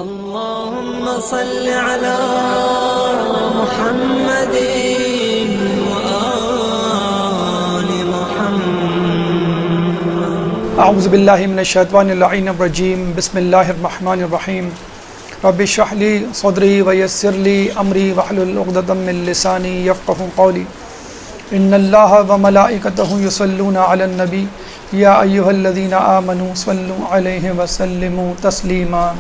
اللهم صل على محمد وآل محمد. اعوذ باللہ من الشیطان اللعین الرجیم. بسم اللہ الرحمن الرحیم. رب اشرح لی صدری ویسر لی امری واحلل عقدۃ من لسانی یفقہوا قولی. ان اللہ وملائکتہ یصلون علی النبی یا ایھا الذین آمنوا صلوا علیہ وسلموا تسلیما.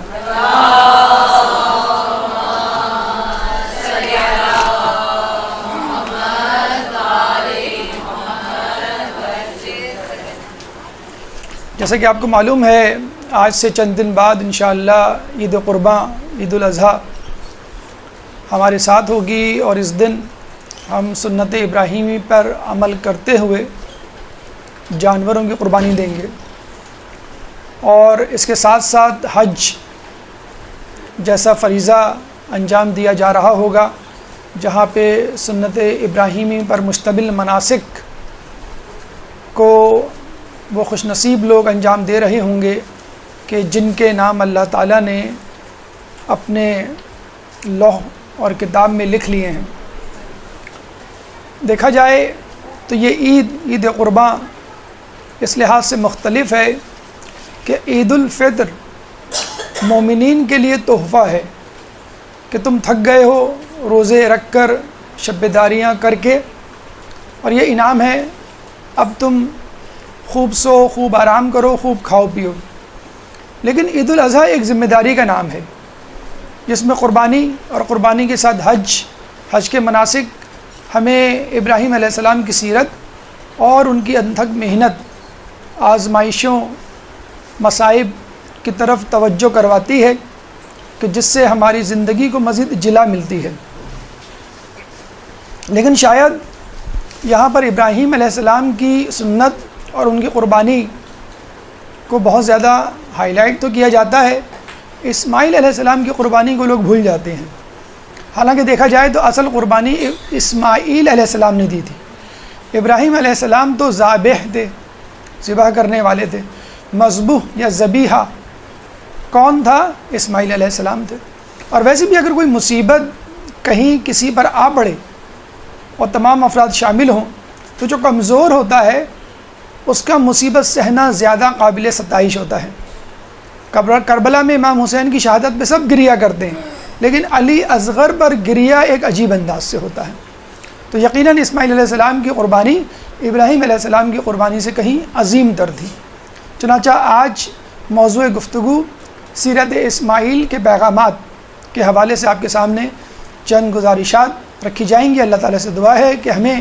جیسا کہ آپ کو معلوم ہے آج سے چند دن بعد انشاءاللہ عید قرباں عید الاضحیٰ ہمارے ساتھ ہوگی، اور اس دن ہم سنت ابراہیمی پر عمل کرتے ہوئے جانوروں کی قربانی دیں گے، اور اس کے ساتھ ساتھ حج جیسا فریضہ انجام دیا جا رہا ہوگا، جہاں پہ سنت ابراہیمی پر مشتمل مناسک کو وہ خوش نصیب لوگ انجام دے رہے ہوں گے کہ جن کے نام اللہ تعالیٰ نے اپنے لوح اور کتاب میں لکھ لیے ہیں. دیکھا جائے تو یہ عید قرباں اس لحاظ سے مختلف ہے کہ عید الفطر مومنین کے لیے تحفہ ہے کہ تم تھک گئے ہو روزے رکھ کر شب داریاں کر کے، اور یہ انعام ہے اب تم خوب سو، خوب آرام کرو، خوب کھاؤ پیو. لیکن عید الاضحیٰ ایک ذمہ داری کا نام ہے جس میں قربانی اور قربانی کے ساتھ حج کے مناسک ہمیں ابراہیم علیہ السلام کی سیرت اور ان کی انتھک محنت، آزمائشوں، مصائب کی طرف توجہ کرواتی ہے کہ جس سے ہماری زندگی کو مزید جلا ملتی ہے. لیکن شاید یہاں پر ابراہیم علیہ السلام کی سنت اور ان کی قربانی کو بہت زیادہ ہائی لائٹ تو کیا جاتا ہے، اسماعیل علیہ السلام کی قربانی کو لوگ بھول جاتے ہیں. حالانکہ دیکھا جائے تو اصل قربانی اسماعیل علیہ السلام نے دی تھی. ابراہیم علیہ السلام تو ذابح تھے، ذبح کرنے والے تھے. مذبوح یا ذبیحہ کون تھا؟ اسماعیل علیہ السلام تھے. اور ویسے بھی اگر کوئی مصیبت کہیں کسی پر آ پڑے اور تمام افراد شامل ہوں تو جو کمزور ہوتا ہے اس کا مصیبت سہنا زیادہ قابل ستائش ہوتا ہے. کربلا میں امام حسین کی شہادت پہ سب گریہ کرتے ہیں، لیکن علی اصغر پر گریہ ایک عجیب انداز سے ہوتا ہے. تو یقیناً اسماعیل علیہ السلام کی قربانی ابراہیم علیہ السلام کی قربانی سے کہیں عظیم تر تھی. چنانچہ آج موضوع گفتگو سیرت اسماعیل کے پیغامات کے حوالے سے آپ کے سامنے چند گزارشات رکھی جائیں گی. اللہ تعالیٰ سے دعا ہے کہ ہمیں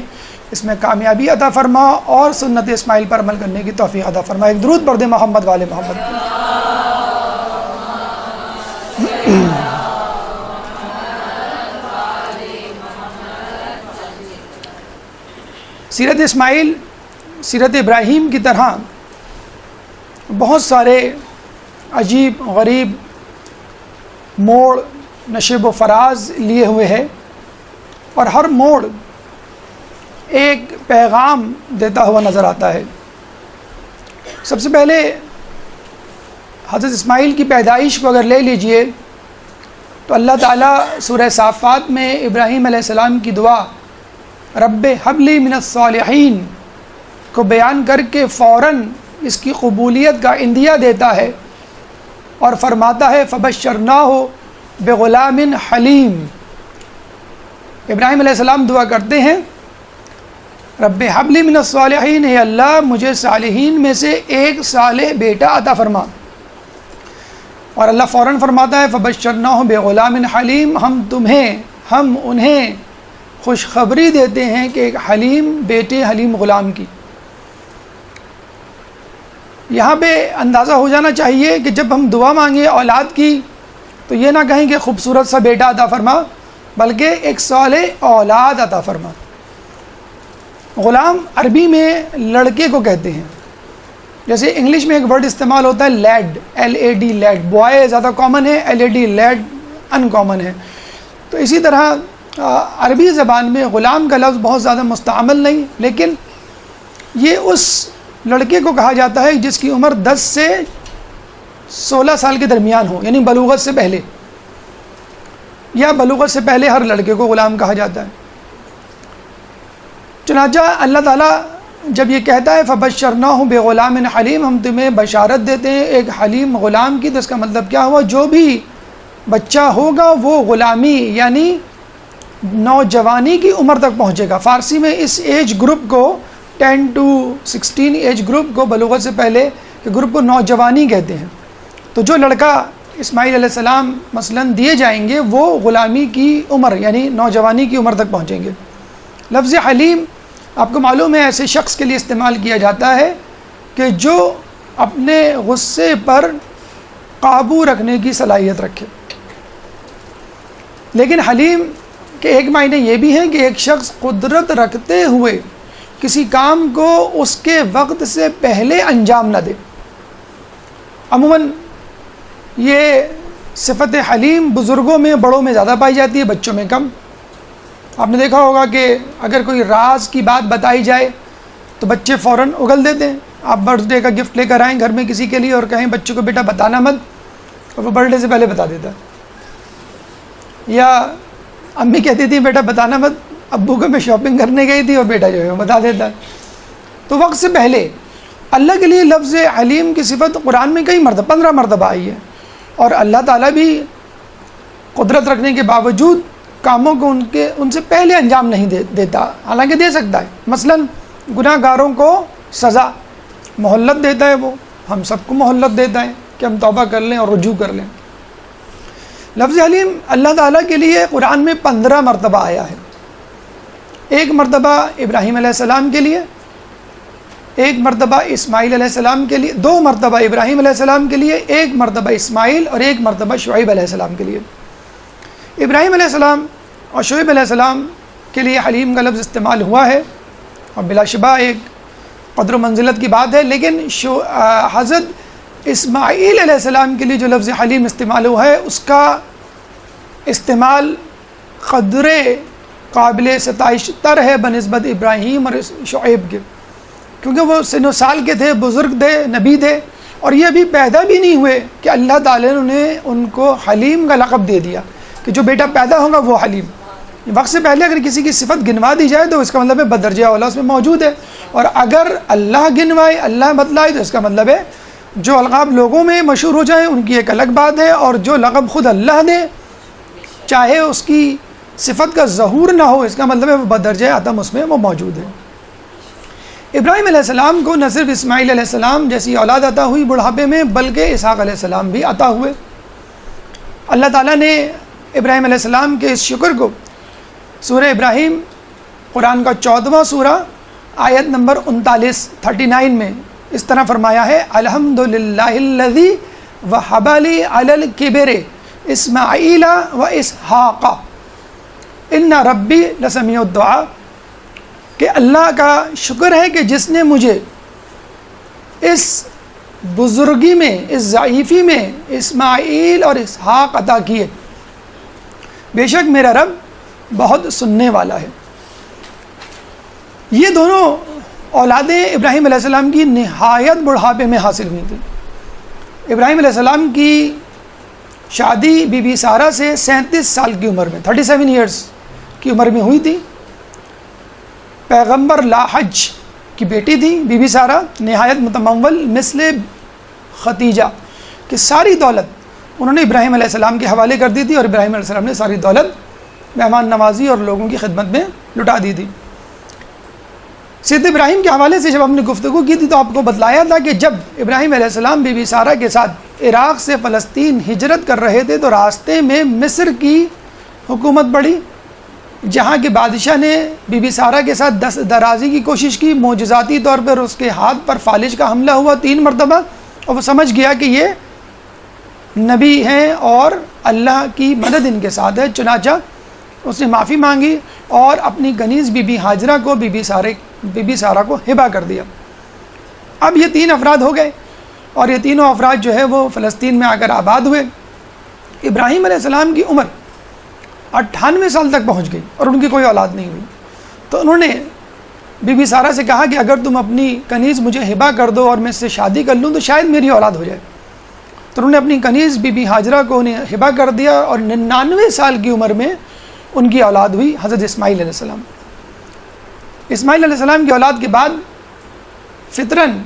اس میں کامیابی عطا فرما اور سنت اسماعیل پر عمل کرنے کی توفیق عطا فرما. ایک درود پڑھ دیں محمد والے محمد. سیرت اسماعیل سیرت ابراہیم کی طرح بہت سارے عجیب غریب موڑ نشیب و فراز لیے ہوئے ہے، اور ہر موڑ ایک پیغام دیتا ہوا نظر آتا ہے. سب سے پہلے حضرت اسماعیل کی پیدائش کو اگر لے لیجئے تو اللہ تعالیٰ سورہ صافات میں ابراہیم علیہ السلام کی دعا رب ہب لی من الصالحین کو بیان کر کے فوراً اس کی قبولیت کا عندیہ دیتا ہے اور فرماتا ہے فبشرناہ بغلام حلیم. ابراہیم علیہ السلام دعا کرتے ہیں رب حب لی من الصالحین، اے اللہ مجھے صالحین میں سے ایک صالح بیٹا عطا فرما. اور اللہ فوراً فرماتا ہے فبشرناہ بغلام حلیم، ہم انہیں خوشخبری دیتے ہیں کہ ایک حلیم بیٹے، حلیم غلام کی. یہاں پہ اندازہ ہو جانا چاہیے کہ جب ہم دعا مانگیں اولاد کی تو یہ نہ کہیں کہ خوبصورت سا بیٹا عطا فرما، بلکہ ایک صالح اولاد عطا فرما. غلام عربی میں لڑکے کو کہتے ہیں، جیسے انگلش میں ایک ورڈ استعمال ہوتا ہے لیڈ، LAD لیڈ. بوائے زیادہ کامن ہے، LAD لیڈ ان کامن ہے. تو اسی طرح عربی زبان میں غلام کا لفظ بہت زیادہ مستعمل نہیں، لیکن یہ اس لڑکے کو کہا جاتا ہے جس کی عمر 10 سے 16 سال کے درمیان ہو، یعنی بلوغت سے پہلے، یا بلوغت سے پہلے ہر لڑکے کو غلام کہا جاتا ہے۔ چنانچہ اللہ تعالیٰ جب یہ کہتا ہے فَبَشَّرْنَاهُ بِغُلَامٍ حَلِيمٍ، ہم تمہیں بشارت دیتے ہیں ایک حلیم غلام کی، تو اس کا مطلب کیا ہوا؟ جو بھی بچہ ہوگا وہ غلامی یعنی نوجوانی کی عمر تک پہنچے گا۔ فارسی میں اس ایج گروپ کو 10 to 16 ایج گروپ کو، بلوغت سے پہلے کے گروپ کو نوجوانی کہتے ہیں۔ تو جو لڑکا اسماعیل علیہ السلام مثلاً دیے جائیں گے وہ غلامی کی عمر یعنی نوجوانی کی عمر تک پہنچیں گے۔ لفظ حلیم آپ کو معلوم ہے ایسے شخص کے لیے استعمال کیا جاتا ہے کہ جو اپنے غصے پر قابو رکھنے کی صلاحیت رکھے۔ لیکن حلیم کے ایک معنی یہ بھی ہے کہ ایک شخص قدرت رکھتے ہوئے کسی کام کو اس کے وقت سے پہلے انجام نہ دے۔ عموماً یہ صفت حلیم بزرگوں میں، بڑوں میں زیادہ پائی جاتی ہے، بچوں میں کم۔ آپ نے دیکھا ہوگا کہ اگر کوئی راز کی بات بتائی جائے تو بچے فوراً اگل دیتے ہیں۔ آپ برتھ ڈے کا گفٹ لے کر آئیں گھر میں کسی کے لیے اور کہیں بچے کو بیٹا بتانا مت، اور وہ برتھ ڈے سے پہلے بتا دیتا ہے۔ یا امی کہتی تھی بیٹا بتانا مت، ابو کو میں شاپنگ کرنے گئی تھی اور بیٹا جو ہے وہ بتا دیتا ہے۔ تو وقت سے پہلے اللہ کے لیے لفظ حلیم کی صفت قرآن میں کئی مرتبہ 15 مرتبہ آئی ہے، اور اللہ تعالیٰ بھی قدرت رکھنے کے باوجود کاموں کو ان سے پہلے انجام نہیں دیتا، حالانکہ دے سکتا ہے۔ مثلاً گناہ گاروں کو سزا، مہلت دیتا ہے، وہ ہم سب کو مہلت دیتا ہے کہ ہم توبہ کر لیں اور رجوع کر لیں۔ لفظ حلیم اللہ تعالیٰ کے لیے قرآن میں 15 مرتبہ آیا ہے۔ ایک مرتبہ ابراہیم علیہ السلام کے لیے، ایک مرتبہ اسماعیل علیہ السلام کے لیے، 2 مرتبہ ابراہیم علیہ السلام کے لیے، ایک مرتبہ اسماعیل اور ایک مرتبہ شعیب علیہ السلام کے لیے۔ ابراہیم علیہ السلام اور شعیب علیہ السلام کے لیے حلیم کا لفظ استعمال ہوا ہے، اور بلا شبہ ایک قدر و منزلت کی بات ہے، لیکن حضرت اسماعیل علیہ السلام کے لیے جو لفظ حلیم استعمال ہوا ہے اس کا استعمال قدر قابل ستائش تر ہے بنسبت ابراہیم اور شعیب کے، کیونکہ وہ سن و سال کے تھے، بزرگ تھے، نبی تھے، اور یہ ابھی پیدا بھی نہیں ہوئے کہ اللہ تعالیٰ نے ان کو حلیم کا لقب دے دیا کہ جو بیٹا پیدا ہوگا وہ حلیم۔ وقت سے پہلے اگر کسی کی صفت گنوا دی جائے تو اس کا مطلب ہے بدرجہ اولا اس میں موجود ہے، اور اگر اللہ گنوائے، اللہ بتلائے، تو اس کا مطلب ہے جو القاب لوگوں میں مشہور ہو جائیں ان کی ایک الگ بات ہے، اور جو لقب خود اللہ دے چاہے اس کی صفت کا ظہور نہ ہو، اس کا مطلب ہے وہ بدرجہ عدم اس میں وہ موجود ہے۔ ابراہیم علیہ السلام کو نہ صرف اسماعیل علیہ السلام جیسی اولاد عطا ہوئی بڑھاپے میں، بلکہ اسحاق علیہ السلام بھی عطا ہوئے۔ اللہ تعالیٰ نے ابراہیم علیہ السلام کے اس شکر کو سورہ ابراہیم قرآن کا 14واں سورہ آیت نمبر 39 میں اس طرح فرمایا ہے، الحمدللہ الذی وہب لی علی الکبر اسماعیل و اسحاق ان ربی لسمیع الدعاء، کہ اللہ کا شکر ہے کہ جس نے مجھے اس بزرگی میں، اس ضعیفی میں اسماعیل اور اسحاق عطا کیے، بے شک میرا رب بہت سننے والا ہے۔ یہ دونوں اولادیں ابراہیم علیہ السلام کی نہایت بڑھاپے میں حاصل ہوئی تھیں۔ ابراہیم علیہ السلام کی شادی بی بی سارہ سے 37 سال کی عمر میں، 37 ایئرس کی عمر میں ہوئی تھی۔ پیغمبر لاحج کی بیٹی تھی بی بی سارہ، نہایت متمول، مثل ختیجہ کہ ساری دولت انہوں نے ابراہیم علیہ السلام کے حوالے کر دی تھی، اور ابراہیم علیہ السلام نے ساری دولت مہمان نوازی اور لوگوں کی خدمت میں لٹا دی تھی۔ سیدنا ابراہیم کے حوالے سے جب ہم نے گفتگو کی تھی تو آپ کو بتلایا تھا کہ جب ابراہیم علیہ السلام بی بی سارہ کے ساتھ عراق سے فلسطین ہجرت کر رہے تھے تو راستے میں مصر کی حکومت بڑھی، جہاں کے بادشاہ نے بی بی سارہ کے ساتھ دست درازی کی کوشش کی، معجزاتی طور پر اس کے ہاتھ پر فالج کا حملہ ہوا 3 مرتبہ، اور وہ سمجھ گیا کہ یہ نبی ہیں اور اللہ کی مدد ان کے ساتھ ہے۔ چنانچہ اس نے معافی مانگی اور اپنی کنیز بی بی ہاجرہ کو بی بی سارہ کو ہبہ کر دیا۔ اب یہ 3 افراد ہو گئے، اور یہ تینوں افراد جو ہے وہ فلسطین میں آ کر آباد ہوئے۔ ابراہیم علیہ السلام کی عمر 98 سال تک پہنچ گئی اور ان کی کوئی اولاد نہیں ہوئی، تو انہوں نے بی بی سارہ سے کہا کہ اگر تم اپنی کنیز مجھے ہبہ کر دو اور میں اس سے شادی کر لوں تو شاید میری اولاد ہو جائے۔ تو انہوں نے اپنی کنیز بی بی ہاجرہ کو انہیں ہبہ کر دیا، اور 99 سال کی عمر میں ان کی اولاد ہوئی حضرت اسماعیل علیہ السلام۔ اسماعیل علیہ السلام کی اولاد کے بعد فطراً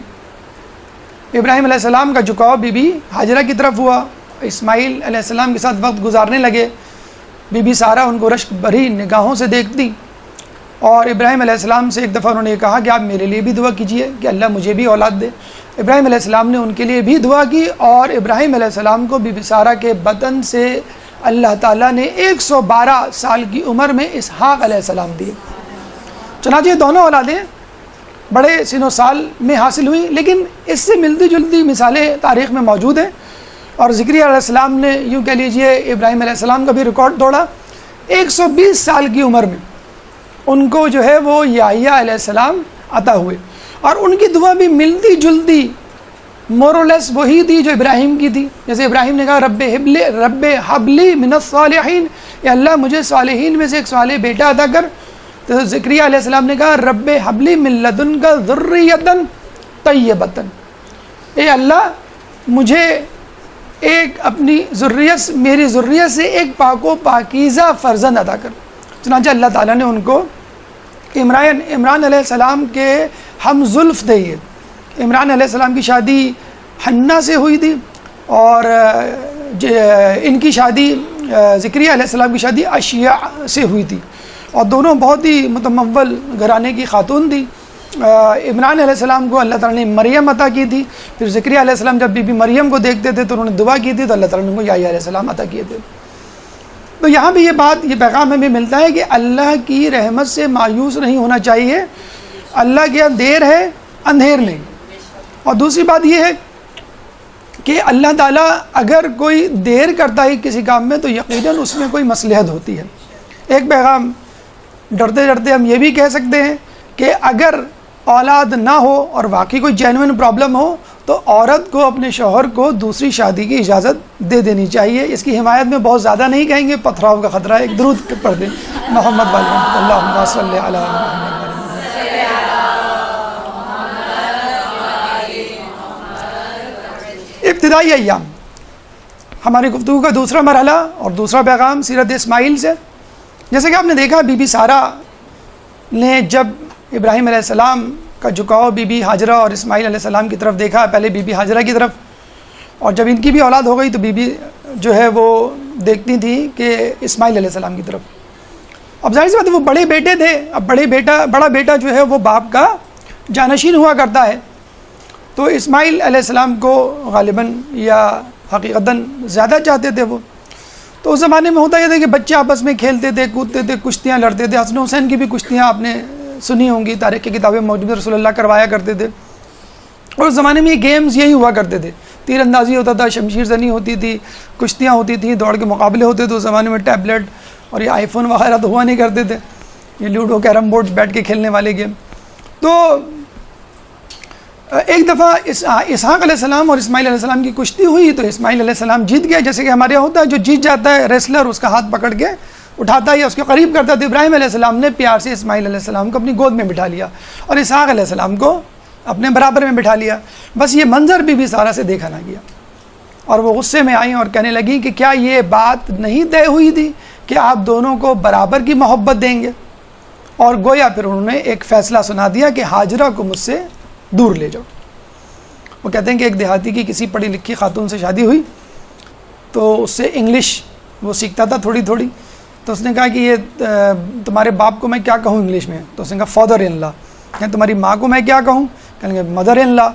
ابراہیم علیہ السلام کا جھکاؤ بی بی ہاجرہ کی طرف ہوا، اسماعیل علیہ السلام کے ساتھ وقت گزارنے لگے۔ بی بی سارہ ان کو رشک بھری نگاہوں سے دیکھتی، اور ابراہیم علیہ السلام سے ایک دفعہ انہوں نے کہا کہ آپ میرے لیے بھی دعا کیجئے کہ اللہ مجھے بھی اولاد دے۔ ابراہیم علیہ السلام نے ان کے لیے بھی دعا کی، اور ابراہیم علیہ السلام کو بی بی سارہ کے بطن سے اللہ تعالیٰ نے 112 سال کی عمر میں اسحاق علیہ السلام دیے۔ چنانچہ دونوں اولادیں بڑے سن و سال میں حاصل ہوئیں، لیکن اس سے ملتی جلتی مثالیں تاریخ میں موجود ہیں، اور زکریا علیہ السلام نے یوں کہہ لیجئے ابراہیم علیہ السلام کا بھی ریکارڈ توڑا۔ 120 سال کی عمر میں ان کو جو ہے وہ یحییٰ علیہ السلام عطا ہوئے، اور ان کی دعا بھی ملتی جلتی مورلیس وہی تھی جو ابراہیم کی تھی۔ جیسے ابراہیم نے کہا رب حبلی من الصالحین، یا اللہ مجھے صالحین میں سے ایک صالح بیٹا عطا کر۔ تو زکریا علیہ السلام نے کہا رب حبلی من لدنک ذریۃ طیبۃ، اے اللہ مجھے ایک اپنی ذریت، میری ذریت سے ایک پاک و پاکیزہ فرزند عطا کر۔ چنانچہ اللہ تعالیٰ نے ان کو عمران علیہ السلام کے ہم زلف تھے۔ یہ عمران علیہ السلام کی شادی حنہ سے ہوئی تھی، اور ان کی شادی زکریا علیہ السلام کی شادی اشیاء سے ہوئی تھی، اور دونوں بہت ہی متمول گھرانے کی خاتون تھی۔ عمران علیہ السلام کو اللہ تعالیٰ نے مریم عطا کی تھی، پھر زکریا علیہ السلام جب بی بی مریم کو دیکھتے تھے تو انہوں نے دعا کی تھی، تو اللہ تعالیٰ نے ان کو یحییٰ علیہ السلام عطا کیے تھے۔ تو یہاں بھی یہ پیغام ہمیں ملتا ہے کہ اللہ کی رحمت سے مایوس نہیں ہونا چاہیے۔ اللہ کے یہاں دیر ہے اندھیر نہیں۔ اور دوسری بات یہ ہے کہ اللہ تعالیٰ اگر کوئی دیر کرتا ہے کسی کام میں تو یقیناً اس میں کوئی مصلحت ہوتی ہے۔ ایک پیغام ڈرتے ڈرتے ہم یہ بھی کہہ سکتے ہیں کہ اگر اولاد نہ ہو اور واقعی کوئی جینوئن پرابلم ہو تو عورت کو اپنے شوہر کو دوسری شادی کی اجازت دے دینی چاہیے۔ اس کی حمایت میں بہت زیادہ نہیں کہیں گے، پتھراؤ کا خطرہ ہے، ایک درود پڑھ دیں محمد والی اللہم صلی علی محمد۔ ابتدائی ایام، ہماری گفتگو کا دوسرا مرحلہ اور دوسرا پیغام سیرت اسماعیل سے۔ جیسے کہ آپ نے دیکھا بی بی سارہ نے جب ابراہیم علیہ السلام کا جھکاؤ بی بی ہاجرہ اور اسماعیل علیہ السلام کی طرف دیکھا، پہلے بی بی ہاجرہ کی طرف، اور جب ان کی بھی اولاد ہو گئی تو بی بی جو ہے وہ دیکھتی تھی کہ اسماعیل علیہ السلام کی طرف۔ اب ظاہر سی بات ہے وہ بڑے بیٹے تھے، اب بڑا بیٹا جو ہے وہ باپ کا جانشین ہوا کرتا ہے، تو اسماعیل علیہ السلام کو غالباً یا حقیقتاً زیادہ چاہتے تھے وہ۔ تو اس زمانے میں ہوتا یہ تھا کہ بچے آپس میں کھیلتے تھے، کودتے تھے، کشتیاں لڑتے تھے۔ حسن حسین کی بھی کشتیاں آپ نے سنی ہوں گی، تاریخ کی کتابیں موجود، رسول اللہ کروایا کرتے تھے۔ اور اس زمانے میں یہ گیمز یہی ہوا کرتے تھے، تیر اندازی ہوتا تھا، شمشیر زنی ہوتی تھی، کشتیاں ہوتی تھیں، دوڑ کے مقابلے ہوتے تھے۔ اس زمانے میں ٹیبلٹ اور یہ آئی فون وغیرہ تو ہوا نہیں کرتے تھے، یہ لوڈو کیرم بورڈ بیٹھ کے کھیلنے والے گیم۔ تو ایک دفعہ اسحاق علیہ السلام اور اسماعیل علیہ السلام کی کشتی ہوئی تو اسماعیل علیہ السلام جیت گیا۔ جیسے کہ ہمارے یہاں ہوتا ہے جو جیت جاتا ہے ریسلر اس کا ہاتھ پکڑ کے اٹھاتا ہے یا اس کے قریب کرتا ہے، تو ابراہیم علیہ السلام نے پیار سے اسماعیل علیہ السلام کو اپنی گود میں بٹھا لیا اور اسحاق علیہ السلام کو اپنے برابر میں بٹھا لیا۔ بس یہ منظر بی بی سارہ سے دیکھا نہ گیا، اور وہ غصے میں آئیں اور کہنے لگیں کہ کیا یہ بات نہیں طے ہوئی تھی کہ آپ دونوں کو برابر کی محبت دیں گے؟ اور گویا پھر انہوں نے ایک فیصلہ سنا دیا کہ ہاجرہ کو مجھ سے دور لے جاؤ۔ وہ کہتے ہیں کہ ایک دیہاتی کی کسی پڑھی لکھی خاتون سے شادی ہوئی تو اس سے انگلش وہ سیکھتا تھا تھوڑی تھوڑی، تو اس نے کہا کہ یہ تمہارے باپ کو میں کیا کہوں انگلش میں؟ تو اس نے کہا فادر ان لا۔ کہ تمہاری ماں کو میں کیا کہوں؟ کہیں گے مدر ان لا۔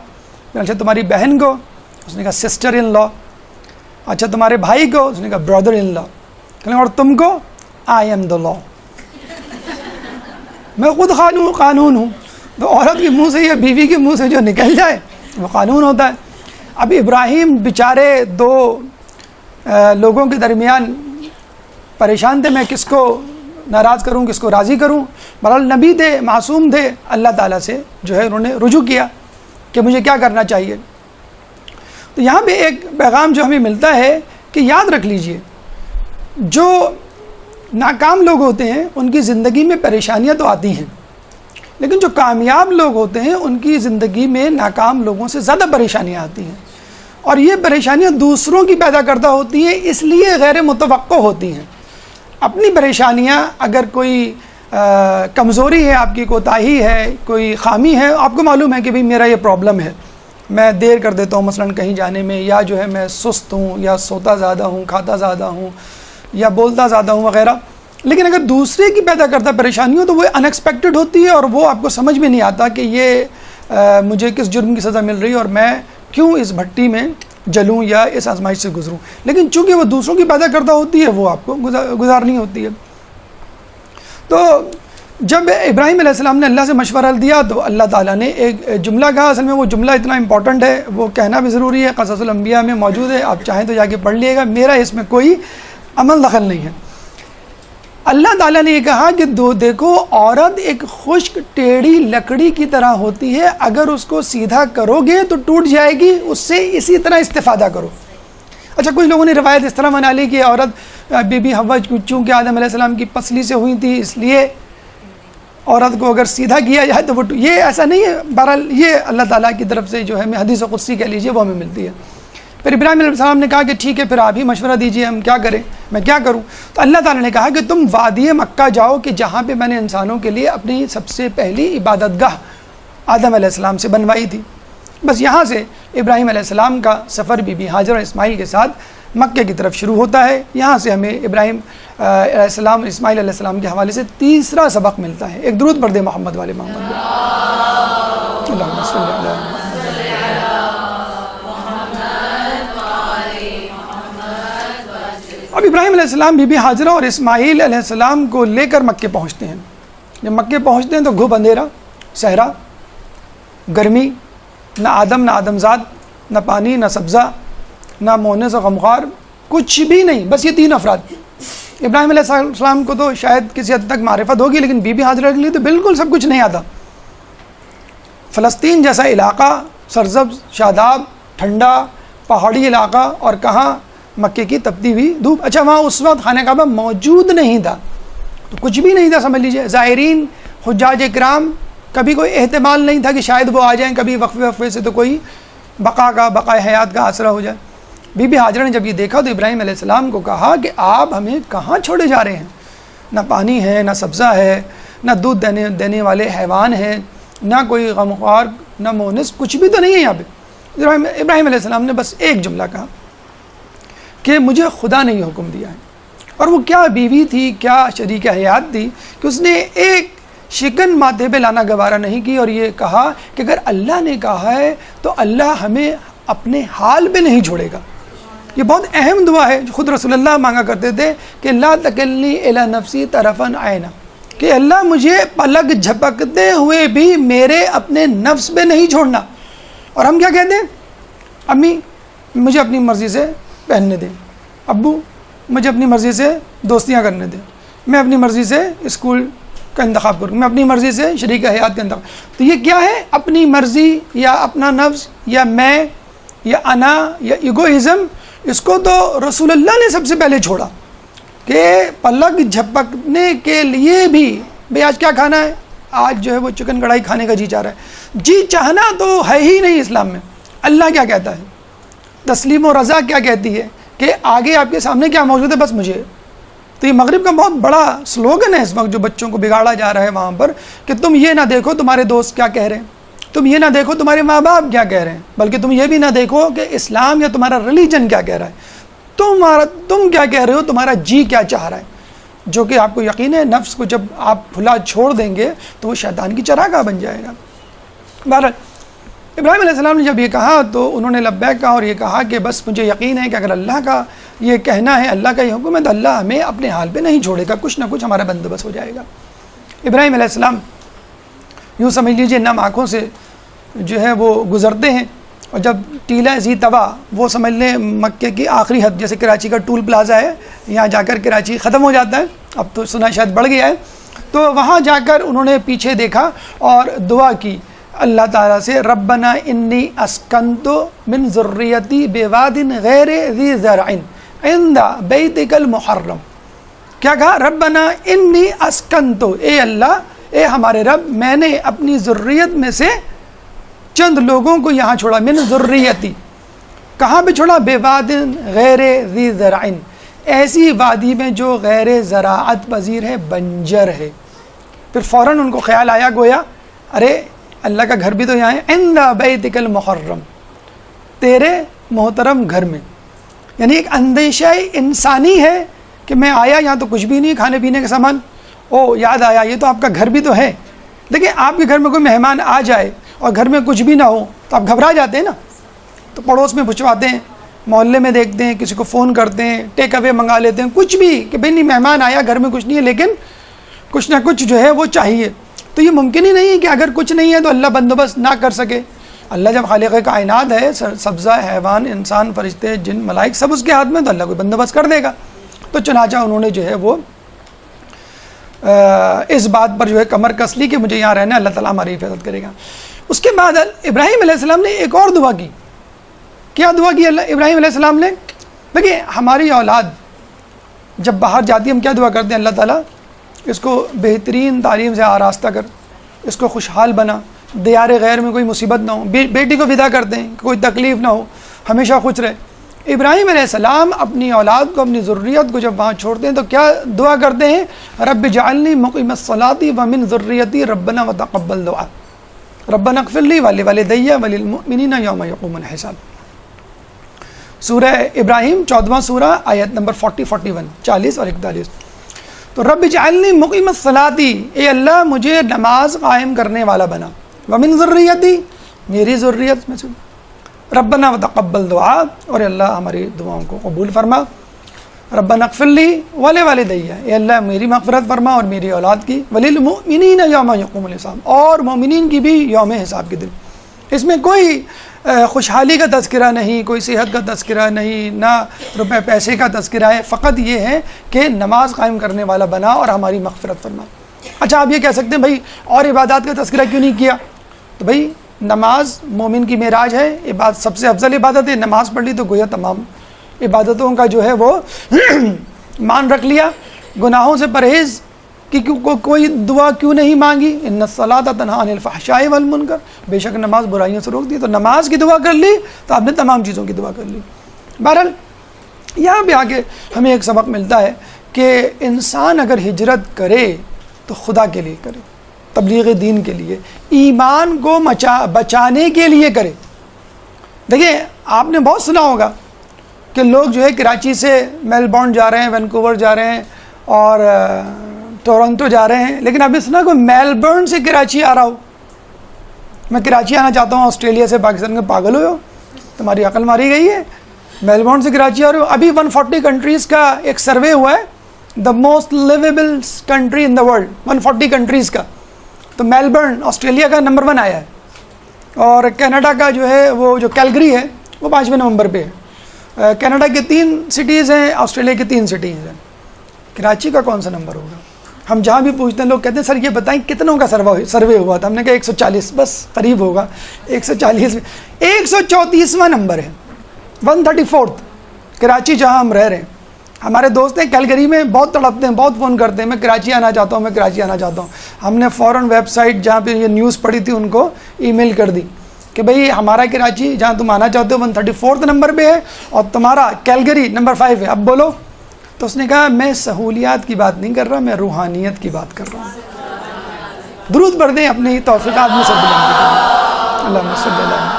اچھا تمہاری بہن کو؟ اس نے کہا سسٹر ان لا۔ اچھا تمہارے بھائی کو؟ اس نے کہا برادر ان لا۔ کہیں اور تم کو؟ آئی ایم دا لا، میں خود قانون ہوں۔ تو عورت کے منہ سے یا بیوی کے منہ سے جو نکل جائے وہ قانون ہوتا ہے۔ اب ابراہیم بیچارے دو لوگوں کے درمیان پریشان تھے، میں کس کو ناراض کروں کس کو راضی کروں۔ بہرحال نبی تھے، معصوم تھے، اللہ تعالیٰ سے جو ہے انہوں نے رجوع کیا کہ مجھے کیا کرنا چاہیے۔ تو یہاں پہ ایک پیغام جو ہمیں ملتا ہے کہ یاد رکھ لیجئے جو ناکام لوگ ہوتے ہیں ان کی زندگی میں پریشانیاں تو آتی ہیں، لیکن جو کامیاب لوگ ہوتے ہیں ان کی زندگی میں ناکام لوگوں سے زیادہ پریشانیاں آتی ہیں۔ اور یہ پریشانیاں دوسروں کی پیدا کردہ ہوتی ہیں، اس لیے غیر متوقع ہوتی ہیں۔ اپنی پریشانیاں اگر کوئی کمزوری ہے، آپ کی کوتاہی ہے، کوئی خامی ہے، آپ کو معلوم ہے کہ بھئی میرا یہ پرابلم ہے، میں دیر کر دیتا ہوں مثلا کہیں جانے میں، یا جو ہے میں سست ہوں، یا سوتا زیادہ ہوں، کھاتا زیادہ ہوں، یا بولتا زیادہ ہوں وغیرہ، لیکن اگر دوسرے کی پیدا کرتا پریشانی ہو تو وہ ان ایکسپیکٹڈ ہوتی ہے، اور وہ آپ کو سمجھ میں نہیں آتا کہ یہ مجھے کس جرم کی سزا مل رہی ہے اور میں کیوں اس بھٹی میں جلوں یا اس آزمائش سے گزروں، لیکن چونکہ وہ دوسروں کی پیدا کرتا ہوتی ہے وہ آپ کو گزارنی ہوتی ہے۔ تو جب ابراہیم علیہ السلام نے اللہ سے مشورہ دیا تو اللہ تعالیٰ نے ایک جملہ کہا، اصل میں وہ جملہ اتنا امپورٹنٹ ہے، وہ کہنا بھی ضروری ہے، قصص الانبیاء میں موجود ہے، آپ چاہیں تو جا کے پڑھ لیے گا، میرا اس میں کوئی عمل دخل نہیں ہے۔ اللہ تعالیٰ نے یہ کہا کہ دیکھو عورت ایک خشک ٹیڑھی لکڑی کی طرح ہوتی ہے، اگر اس کو سیدھا کرو گے تو ٹوٹ جائے گی، اس سے اسی طرح استفادہ کرو۔ اچھا، کچھ لوگوں نے روایت اس طرح بنا لی کہ عورت بی بی حوا چونکہ آدم علیہ السلام کی پسلی سے ہوئی تھی اس لیے عورت کو اگر سیدھا کیا جائے تو وہ یہ ایسا نہیں ہے۔ بہرحال یہ اللہ تعالیٰ کی طرف سے جو ہے حدیث قدسی کہہ لیجیے وہ ہمیں ملتی ہے۔ پھر ابراہیم علیہ السلام نے کہا کہ ٹھیک ہے، پھر آپ ہی مشورہ دیجئے، ہم کیا کریں، میں کیا کروں؟ تو اللہ تعالیٰ نے کہا کہ تم وادی مکہ جاؤ کہ جہاں پہ میں نے انسانوں کے لیے اپنی سب سے پہلی عبادت گاہ آدم علیہ السلام سے بنوائی تھی۔ بس یہاں سے ابراہیم علیہ السلام کا سفر بی بی ہاجر اور اسماعیل کے ساتھ مکہ کی طرف شروع ہوتا ہے۔ یہاں سے ہمیں ابراہیم علیہ السلام اسماعیل علیہ السلام کے حوالے سے تیسرا سبق ملتا ہے۔ ایک درود پڑھ دے محمد والے محمد۔ اللہم صلی اللہ علیہ وسلم۔ اب ابراہیم علیہ السلام بی بی ہاجرہ اور اسماعیل علیہ السلام کو لے کر مکے پہنچتے ہیں۔ جب مکے پہنچتے ہیں تو گھوپ اندھیرا، صحرا، گرمی، نہ آدم نہ آدمزاد، نہ پانی نہ سبزہ، نہ مونس و غمخوار، کچھ بھی نہیں، بس یہ تین افراد۔ ابراہیم علیہ السلام کو تو شاید کسی حد تک معرفت ہوگی، لیکن بی بی ہاجرہ کے لیے تو بالکل سب کچھ نہیں آتا۔ فلسطین جیسا علاقہ، سرسبز، شاداب، ٹھنڈا پہاڑی علاقہ، اور کہاں مکے کی تپتی ہوئی دھوپ۔ اچھا، وہاں اس وقت خانہ کعبہ موجود نہیں تھا، تو کچھ بھی نہیں تھا سمجھ لیجئے۔ زائرین حجاج اکرام، کبھی کوئی احتمال نہیں تھا کہ شاید وہ آ جائیں، کبھی وقفے سے تو کوئی بقائے حیات کا آسرا ہو جائے۔ بی بی ہاجرہ نے جب یہ دیکھا تو ابراہیم علیہ السلام کو کہا کہ آپ ہمیں کہاں چھوڑے جا رہے ہیں؟ نہ پانی ہے، نہ سبزہ ہے، نہ دودھ دینے والے حیوان ہیں، نہ کوئی غمخوار، نہ مونس، کچھ بھی تو نہیں ہے یہاں پہ۔ ابراہیم علیہ السلام نے بس ایک جملہ کہا کہ مجھے خدا نے یہ حکم دیا ہے۔ اور وہ کیا بیوی تھی، کیا شریک حیات تھی کہ اس نے ایک شکن ماتھے پہ لانا گوارا نہیں کی، اور یہ کہا کہ اگر اللہ نے کہا ہے تو اللہ ہمیں اپنے حال پہ نہیں چھوڑے گا۔ یہ بہت اہم دعا ہے جو خود رسول اللہ مانگا کرتے تھے کہ لا تکلنی الی نفسی طرفا عینا، کہ اللہ مجھے پلک جھپکتے ہوئے بھی میرے اپنے نفس پہ نہیں چھوڑنا۔ اور ہم کیا کہتے ہیں؟ امی مجھے اپنی مرضی سے پہننے دیں، ابو مجھے اپنی مرضی سے دوستیاں کرنے دیں، میں اپنی مرضی سے اسکول کا انتخاب کروں، میں اپنی مرضی سے شریک حیات کا انتخاب۔ تو یہ کیا ہے؟ اپنی مرضی یا اپنا نفس یا میں یا انا یا ایگوئزم، اس کو تو رسول اللہ نے سب سے پہلے چھوڑا کہ پلک جھپکنے کے لیے بھی بھئی آج کیا کھانا ہے، آج جو ہے وہ چکن کڑھائی کھانے کا جی چاہ رہا ہے، جی چاہنا تو ہے ہی نہیں اسلام میں۔ اللہ کیا کہتا ہے، تسلیم و رضا کیا کہتی ہے کہ آگے آپ کے سامنے کیا موجود ہے بس مجھے۔ تو یہ مغرب کا بہت بڑا سلوگن ہے اس وقت جو بچوں کو بگاڑا جا رہا ہے وہاں پر، کہ تم یہ نہ دیکھو تمہارے دوست کیا کہہ رہے ہیں، تم یہ نہ دیکھو تمہارے ماں باپ کیا کہہ رہے ہیں، بلکہ تم یہ بھی نہ دیکھو کہ اسلام یا تمہارا ریلیجن کیا کہہ رہا ہے، تم کیا کہہ رہے ہو، تمہارا جی کیا چاہ رہا ہے، جو کہ آپ کو یقین ہے نفس کو جب آپ کھلا چھوڑ دیں گے تو وہ شیطان کی چراگاہ بن جائے گا۔ بہرحال ابراہیم علیہ السلام نے جب یہ کہا تو انہوں نے لبیک کہا اور یہ کہا کہ بس مجھے یقین ہے کہ اگر اللہ کا یہ کہنا ہے، اللہ کا یہ حکم ہے، تو اللہ ہمیں اپنے حال پہ نہیں چھوڑے گا، کچھ نہ کچھ ہمارا بندوبست ہو جائے گا۔ ابراہیم علیہ السلام یوں سمجھ لیجیے نم آنکھوں سے جو ہے وہ گزرتے ہیں، اور جب ٹیلہ ذی طوا، وہ سمجھ لیں مکے کی آخری حد، جیسے کراچی کا ٹول پلازا ہے، یہاں جا کر کراچی ختم ہو جاتا ہے، اب تو سنا شاید بڑھ گیا ہے، تو وہاں جا کر انہوں نے پیچھے دیکھا اور دعا کی اللہ تعالیٰ سے، ربنا انی اسکنت من ذریتی بواد غیر ذی زرع عند بیتک المحرم۔ کیا کہا؟ ربنا انی اسکنت، اے اللہ، اے ہمارے رب، میں نے اپنی ذریت میں سے چند لوگوں کو یہاں چھوڑا، من ذریتی، کہاں پہ چھوڑا؟ بے وادن غیر ذی زرع، ایسی وادی میں جو غیر زراعت پذیر ہے، بنجر ہے۔ پھر فوراً ان کو خیال آیا، گویا ارے اللہ کا گھر بھی تو یہاں ہے، عند بیتک المحرم، تیرے محترم گھر میں۔ یعنی ایک اندیشہ انسانی ہے کہ میں آیا یہاں تو کچھ بھی نہیں، کھانے پینے کا سامان، او یاد آیا یہ تو آپ کا گھر بھی تو ہے۔ دیکھیں آپ کے گھر میں کوئی مہمان آ جائے اور گھر میں کچھ بھی نہ ہو تو آپ گھبرا جاتے ہیں نا، تو پڑوس میں پوچھواتے ہیں، محلے میں دیکھتے ہیں، کسی کو فون کرتے ہیں، ٹیک اوے منگا لیتے ہیں، کچھ بھی کہ بھئی نہیں مہمان آیا گھر میں کچھ نہیں ہے لیکن کچھ نہ کچھ جو ہے وہ چاہیے۔ تو یہ ممکن ہی نہیں ہے کہ اگر کچھ نہیں ہے تو اللہ بندوبست نہ کر سکے۔ اللہ جب خالق کائنات ہے، سبزہ، حیوان، انسان، فرشتے، جن، ملائک سب اس کے ہاتھ میں، تو اللہ کوئی بندوبست کر دے گا۔ تو چنانچہ انہوں نے جو ہے وہ اس بات پر جو ہے کمر کس لی کہ مجھے یہاں رہنا ہے، اللہ تعالیٰ ہماری حفاظت کرے گا۔ اس کے بعد ابراہیم علیہ السلام نے ایک اور دعا کی۔ کیا دعا کی ابراہیم علیہ السلام نے؟ دیکھیے ہماری اولاد جب باہر جاتی ہے ہم کیا دعا کرتے ہیں؟ اللہ تعالیٰ اس کو بہترین تعلیم سے آراستہ کر، اس کو خوشحال بنا، دیار غیر میں کوئی مصیبت نہ ہو، بیٹی کو ودا کرتے ہیں کوئی تکلیف نہ ہو، ہمیشہ خوش رہے۔ ابراہیم علیہ السلام اپنی اولاد کو، اپنی ذریت کو جب وہاں چھوڑتے ہیں تو کیا دعا کرتے ہیں؟ رب اجعلنی مقیم الصلاۃ ومن ذریتی ربنا وتقبل دعا ربنا اغفر لی ولوالدی وللمؤمنین یوم یقوم الحساب۔ سورہ ابراہیم 14واں سورہ آیت نمبر 41 اور 41۔ تو رب اجعلنی مقیم الصلاۃ، اے اللہ مجھے نماز قائم کرنے والا بنا، ومن ذریتی، میری ذریت میں سے، ربنا وتقبل دعا، اور اللہ ہماری دعاؤں کو قبول فرما، ربنا اغفر لی ولوالدی، اے اللہ میری مغفرت فرما اور میری اولاد کی، وللمؤمنین یوم یقوم الحساب، اور مومنین کی بھی یوم حساب کے دن۔ اس میں کوئی خوشحالی کا تذکرہ نہیں، کوئی صحت کا تذکرہ نہیں، نہ روپے پیسے کا تذکرہ ہے، فقط یہ ہے کہ نماز قائم کرنے والا بنا اور ہماری مغفرت فرما۔ اچھا آپ یہ کہہ سکتے ہیں بھائی اور عبادات کا تذکرہ کیوں نہیں کیا؟ تو بھائی نماز مومن کی معراج ہے، عبادت سب سے افضل عبادت ہے، نماز پڑھ لی تو گویا تمام عبادتوں کا جو ہے وہ مان رکھ لیا۔ گناہوں سے پرہیز کی کوئی دعا کیوں نہیں مانگی؟ ان الصلاۃ تنہی عن الفحشاء والمنکر، بے شک نماز برائیوں سے روک دی، تو نماز کی دعا کر لی تو آپ نے تمام چیزوں کی دعا کر لی۔ بہرحال یہاں پہ آگے ہمیں ایک سبق ملتا ہے کہ انسان اگر ہجرت کرے تو خدا کے لیے کرے، تبلیغ دین کے لیے، ایمان کو بچانے کے لیے کرے۔ دیکھیں آپ نے بہت سنا ہوگا کہ لوگ جو ہے کراچی سے میلبورن جا رہے ہیں، وینکوور جا رہے ہیں اور ٹورنٹو جا رہے ہیں، لیکن ابھی سنا کوئی میلبورن سے کراچی آ رہا ہو؟ میں کراچی آنا چاہتا ہوں آسٹریلیا سے، پاکستان کے، پاگل ہوئے ہو؟ تمہاری عقل ماری گئی ہے؟ میلبورن سے کراچی آ رہے ہو؟ ابھی 140 کنٹریز کا ایک سروے ہوا ہے، the most livable country in the world, 140 countries کا، تو میلبورن آسٹریلیا کا نمبر 1 آیا ہے، اور کینیڈا کا جو ہے وہ جو کیلگری ہے وہ 5ویں نمبر پہ ہے۔ کینیڈا کے 3 سٹیز ہیں، آسٹریلیا کی 3 سٹیز ہیں، کراچی کا کون سا نمبر ہوگا؟ ہم جہاں بھی پوچھتے ہیں لوگ کہتے ہیں سر یہ بتائیں کتنوں کا سروے ہوا تھا؟ ہم نے کہا 140، بس قریب ہوگا 140 میں، 134واں نمبر ہے، 134 کراچی جہاں ہم رہ رہے ہیں۔ ہمارے دوست ہیں کیلگری میں، بہت تڑپتے ہیں، بہت فون کرتے ہیں، میں کراچی آنا چاہتا ہوں، میں کراچی آنا چاہتا ہوں۔ ہم نے فوراً ویب سائٹ جہاں پہ یہ نیوز پڑھی تھی ان کو ای میل کر دی کہ بھئی ہمارا کراچی جہاں تم آنا چاہتے ہو 134 نمبر پہ ہے اور تمہارا کیلگری نمبر 5 ہے، اب بولو۔ تو اس نے کہا میں سہولیات کی بات نہیں کر رہا، میں روحانیت کی بات کر رہا ہوں۔ درود پڑھ دیں اپنے ہی توفیقات میں سب بلند کریں۔ اللہم صلی اللہ علیہ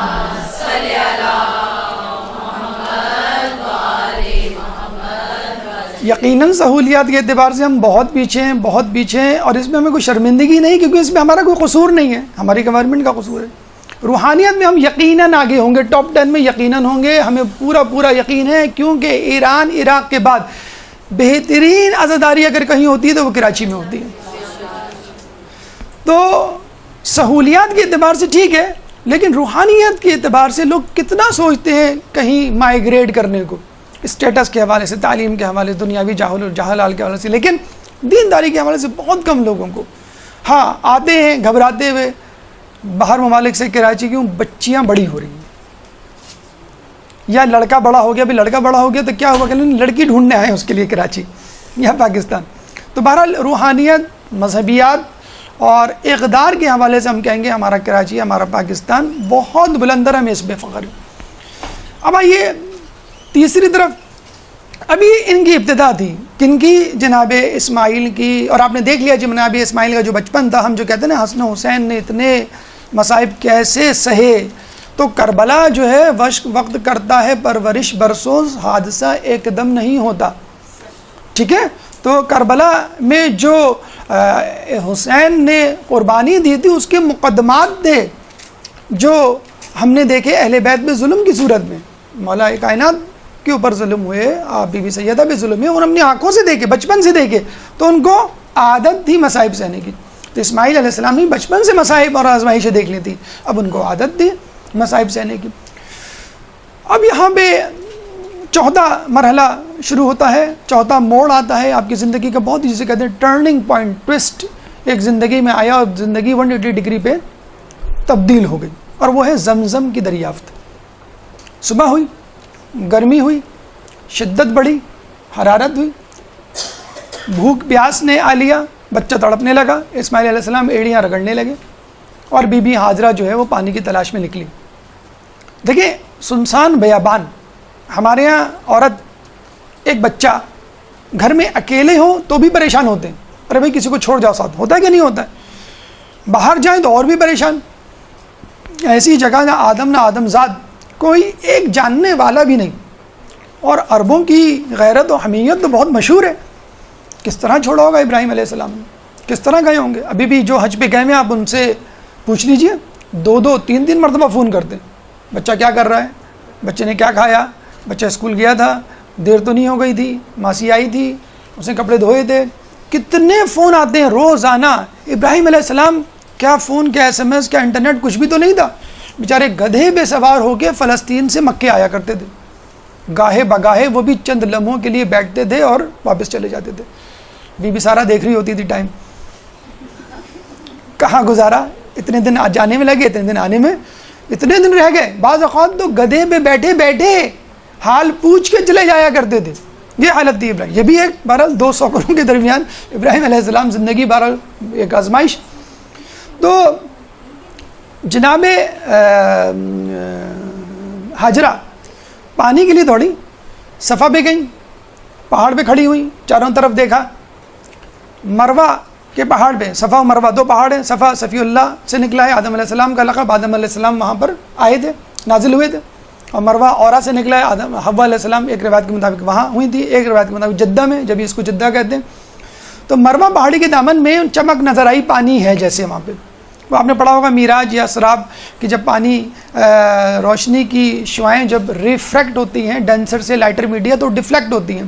یقیناً سہولیات کے اعتبار سے ہم بہت پیچھے ہیں، بہت پیچھے ہیں، اور اس میں ہمیں کوئی شرمندگی نہیں، کیونکہ اس میں ہمارا کوئی قصور نہیں ہے، ہماری گورنمنٹ کا قصور ہے۔ روحانیت میں ہم یقیناً آگے ہوں گے، ٹاپ 10 میں یقیناً ہوں گے، ہمیں پورا یقین ہے، کیونکہ ایران عراق کے بعد بہترین عزاداری اگر کہیں ہوتی ہے تو وہ کراچی میں ہوتی ہے۔ تو سہولیات کے اعتبار سے ٹھیک ہے، لیکن روحانیت کے اعتبار سے لوگ کتنا سوچتے ہیں کہیں مائیگریٹ کرنے کو، اسٹیٹس کے حوالے سے، تعلیم کے حوالے سے، دنیاوی جہلال کے حوالے سے، لیکن دینداری کے حوالے سے بہت کم لوگوں کو۔ ہاں آتے ہیں گھبراتے ہوئے باہر ممالک سے کراچی، کیوں؟ بچیاں بڑی ہو رہی ہیں، یا لڑکا بڑا ہو گیا۔ بھی لڑکا بڑا ہو گیا تو کیا ہوا کہ لڑکی ڈھونڈنے آئے اس کے لیے کراچی یا پاکستان۔ تو بہرحال روحانیت، مذہبیات اور اقدار کے حوالے سے ہم کہیں گے ہمارا کراچی، ہمارا پاکستان بہت بلندر، ہمیں اس بے فخر ہے۔ اب آئیے تیسری طرف، ابھی ان کی ابتدا تھی کن کی؟ جناب اسماعیل کی. اور آپ نے دیکھ لیا جناب اسماعیل کا جو بچپن تھا، ہم جو کہتے ہیں نا حسن و حسین نے اتنے مصائب کیسے سہے. تو کربلا جو ہے وقت کرتا ہے پرورش برسوں، حادثہ ایک دم نہیں ہوتا. ٹھیک ہے، تو کربلا میں جو حسین نے قربانی دی تھی اس کے مقدمات تھے جو ہم نے دیکھے اہل بیت میں ظلم کی صورت میں. مولا کائنات کے اوپر ظلم ہوئے، آپ بی بی سیدہ پہ ظلم ہوئے، اور اپنی آنکھوں سے دیکھے، بچپن سے دیکھے، تو ان کو عادت تھی مصائب سہنے کی. تو اسماعیل علیہ السلام نے بچپن سے مصائب اور آزمائشیں دیکھ لی تھی، اب ان کو عادت تھی مصائب سہنے کی. اب یہاں پہ چوتھا مرحلہ شروع ہوتا ہے، چوتھا موڑ آتا ہے آپ کی زندگی کا، بہت ہی جسے کہتے ہیں ٹرننگ پوائنٹ، ٹوسٹ ایک زندگی میں آیا اور زندگی 180 ڈگری پہ تبدیل ہو گئی. اور وہ ہے زمزم کی دریافت. صبح ہوئی، گرمی ہوئی، شدت بڑھی، حرارت ہوئی، بھوک پیاس نے آ لیا، بچہ تڑپنے لگا، اسماعیل علیہ السلام ایڑیاں رگڑنے لگے، اور بی بی ہاجرہ جو ہے وہ پانی کی تلاش میں نکلی. دیکھیں سنسان بیابان، ہمارے ہاں عورت ایک بچہ گھر میں اکیلے ہوں تو بھی پریشان ہوتے ہیں، ارے بھائی کسی کو چھوڑ جاؤ ساتھ، ہوتا ہے کہ نہیں ہوتا ہے؟ باہر جائیں تو اور بھی پریشان. ایسی جگہ نہ آدم زاد، کوئی ایک جاننے والا بھی نہیں، اور عربوں کی غیرت و حمیت تو بہت مشہور ہے. کس طرح چھوڑا ہوگا ابراہیم علیہ السلام نے، کس طرح گئے ہوں گے؟ ابھی بھی جو حج پہ گئے ہیں آپ ان سے پوچھ لیجئے، 2-3 مرتبہ فون کرتے ہیں، بچہ کیا کر رہا ہے، بچے نے کیا کھایا، بچہ اسکول گیا تھا، دیر تو نہیں ہو گئی تھی، ماسی آئی تھی، اس نے کپڑے دھوئے تھے. کتنے فون آتے ہیں روزانہ. ابراہیم علیہ السلام کیا فون، کیا SMS، کیا انٹرنیٹ، کچھ بھی تو نہیں تھا. بیچارے گدھے پہ سوار ہو کے فلسطین سے مکے آیا کرتے تھے، گاہے بگاہے وہ بھی چند لمحوں کے لیے بیٹھتے تھے اور واپس چلے جاتے تھے. بی بی سارا دیکھ رہی ہوتی تھی ٹائم کہاں گزارا، اتنے دن جانے میں لگے، اتنے دن آنے میں، اتنے دن رہ گئے. بعض اوقات تو گدھے پہ بیٹھے بیٹھے حال پوچھ کے چلے جایا کرتے تھے. یہ حالت تھی ابراہیم. یہ بھی ایک بہرحال 200 کروں کے درمیان ابراہیم علیہ السلام زندگی بہرحال ایک آزمائش. تو جناب ہاجرہ پانی کے لیے دوڑی، صفا پہ گئیں، پہاڑ پہ کھڑی ہوئی، چاروں طرف دیکھا، مروہ کے پہاڑ پہ، صفا و مروہ 2 پہاڑ ہیں. صفا صفی اللہ سے نکلا ہے، آدم علیہ السلام کا لقب، آدم علیہ السلام وہاں پر آئے تھے، نازل ہوئے تھے. اور مروہ اورا سے نکلا ہے، حوا علیہ السلام ایک روایت کے مطابق وہاں ہوئی تھی، ایک روایت کے مطابق جدہ میں، جب اس کو جدہ کہتے ہیں. تو مروہ پہاڑی کے دامن میں چمک نظر آئی، پانی ہے جیسے وہاں پہ. وہ آپ نے پڑھا ہوگا میراج یا اسراء کہ جب پانی روشنی کی شعائیں جب ریفریکٹ ہوتی ہیں ڈینسر سے لائٹر میڈیا تو ڈفلیکٹ ہوتی ہیں.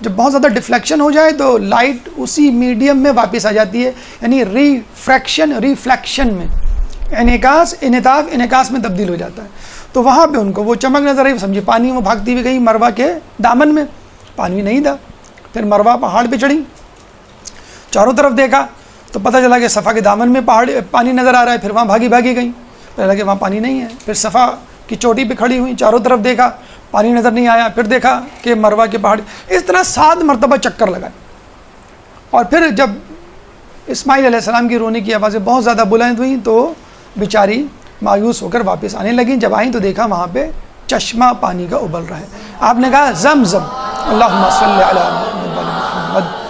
جب بہت زیادہ ڈفلیکشن ہو جائے تو لائٹ اسی میڈیم میں واپس آ جاتی ہے، یعنی ریفلیکشن میں انعکاس میں تبدیل ہو جاتا ہے. تو وہاں پہ ان کو وہ چمک نظر آئی، سمجھے پانی وہ بھاگتی ہوئی گئی مروہ کے دامن میں، پانی نہیں تھا. پھر مروہ پہاڑ پہ چڑھی، چاروں طرف دیکھا تو پتہ چلا کہ صفا کے دامن میں پانی نظر آ رہا ہے. پھر وہاں بھاگی گئی، پھر لگا کہ وہاں پانی نہیں ہے. پھر صفا کی چوٹی پہ کھڑی ہوئی، چاروں طرف دیکھا، پانی نظر نہیں آیا. پھر دیکھا کہ مروہ کے پہاڑ، اس طرح 7 مرتبہ چکر لگائے. اور پھر جب اسماعیل علیہ السلام کی رونے کی آوازیں بہت زیادہ بلند ہوئیں تو بیچاری مایوس ہو کر واپس آنے لگیں. جب آئیں تو دیکھا وہاں پہ چشمہ پانی کا ابل رہا ہے. آپ نے کہا زمزم، اللہم صلی علی محمد.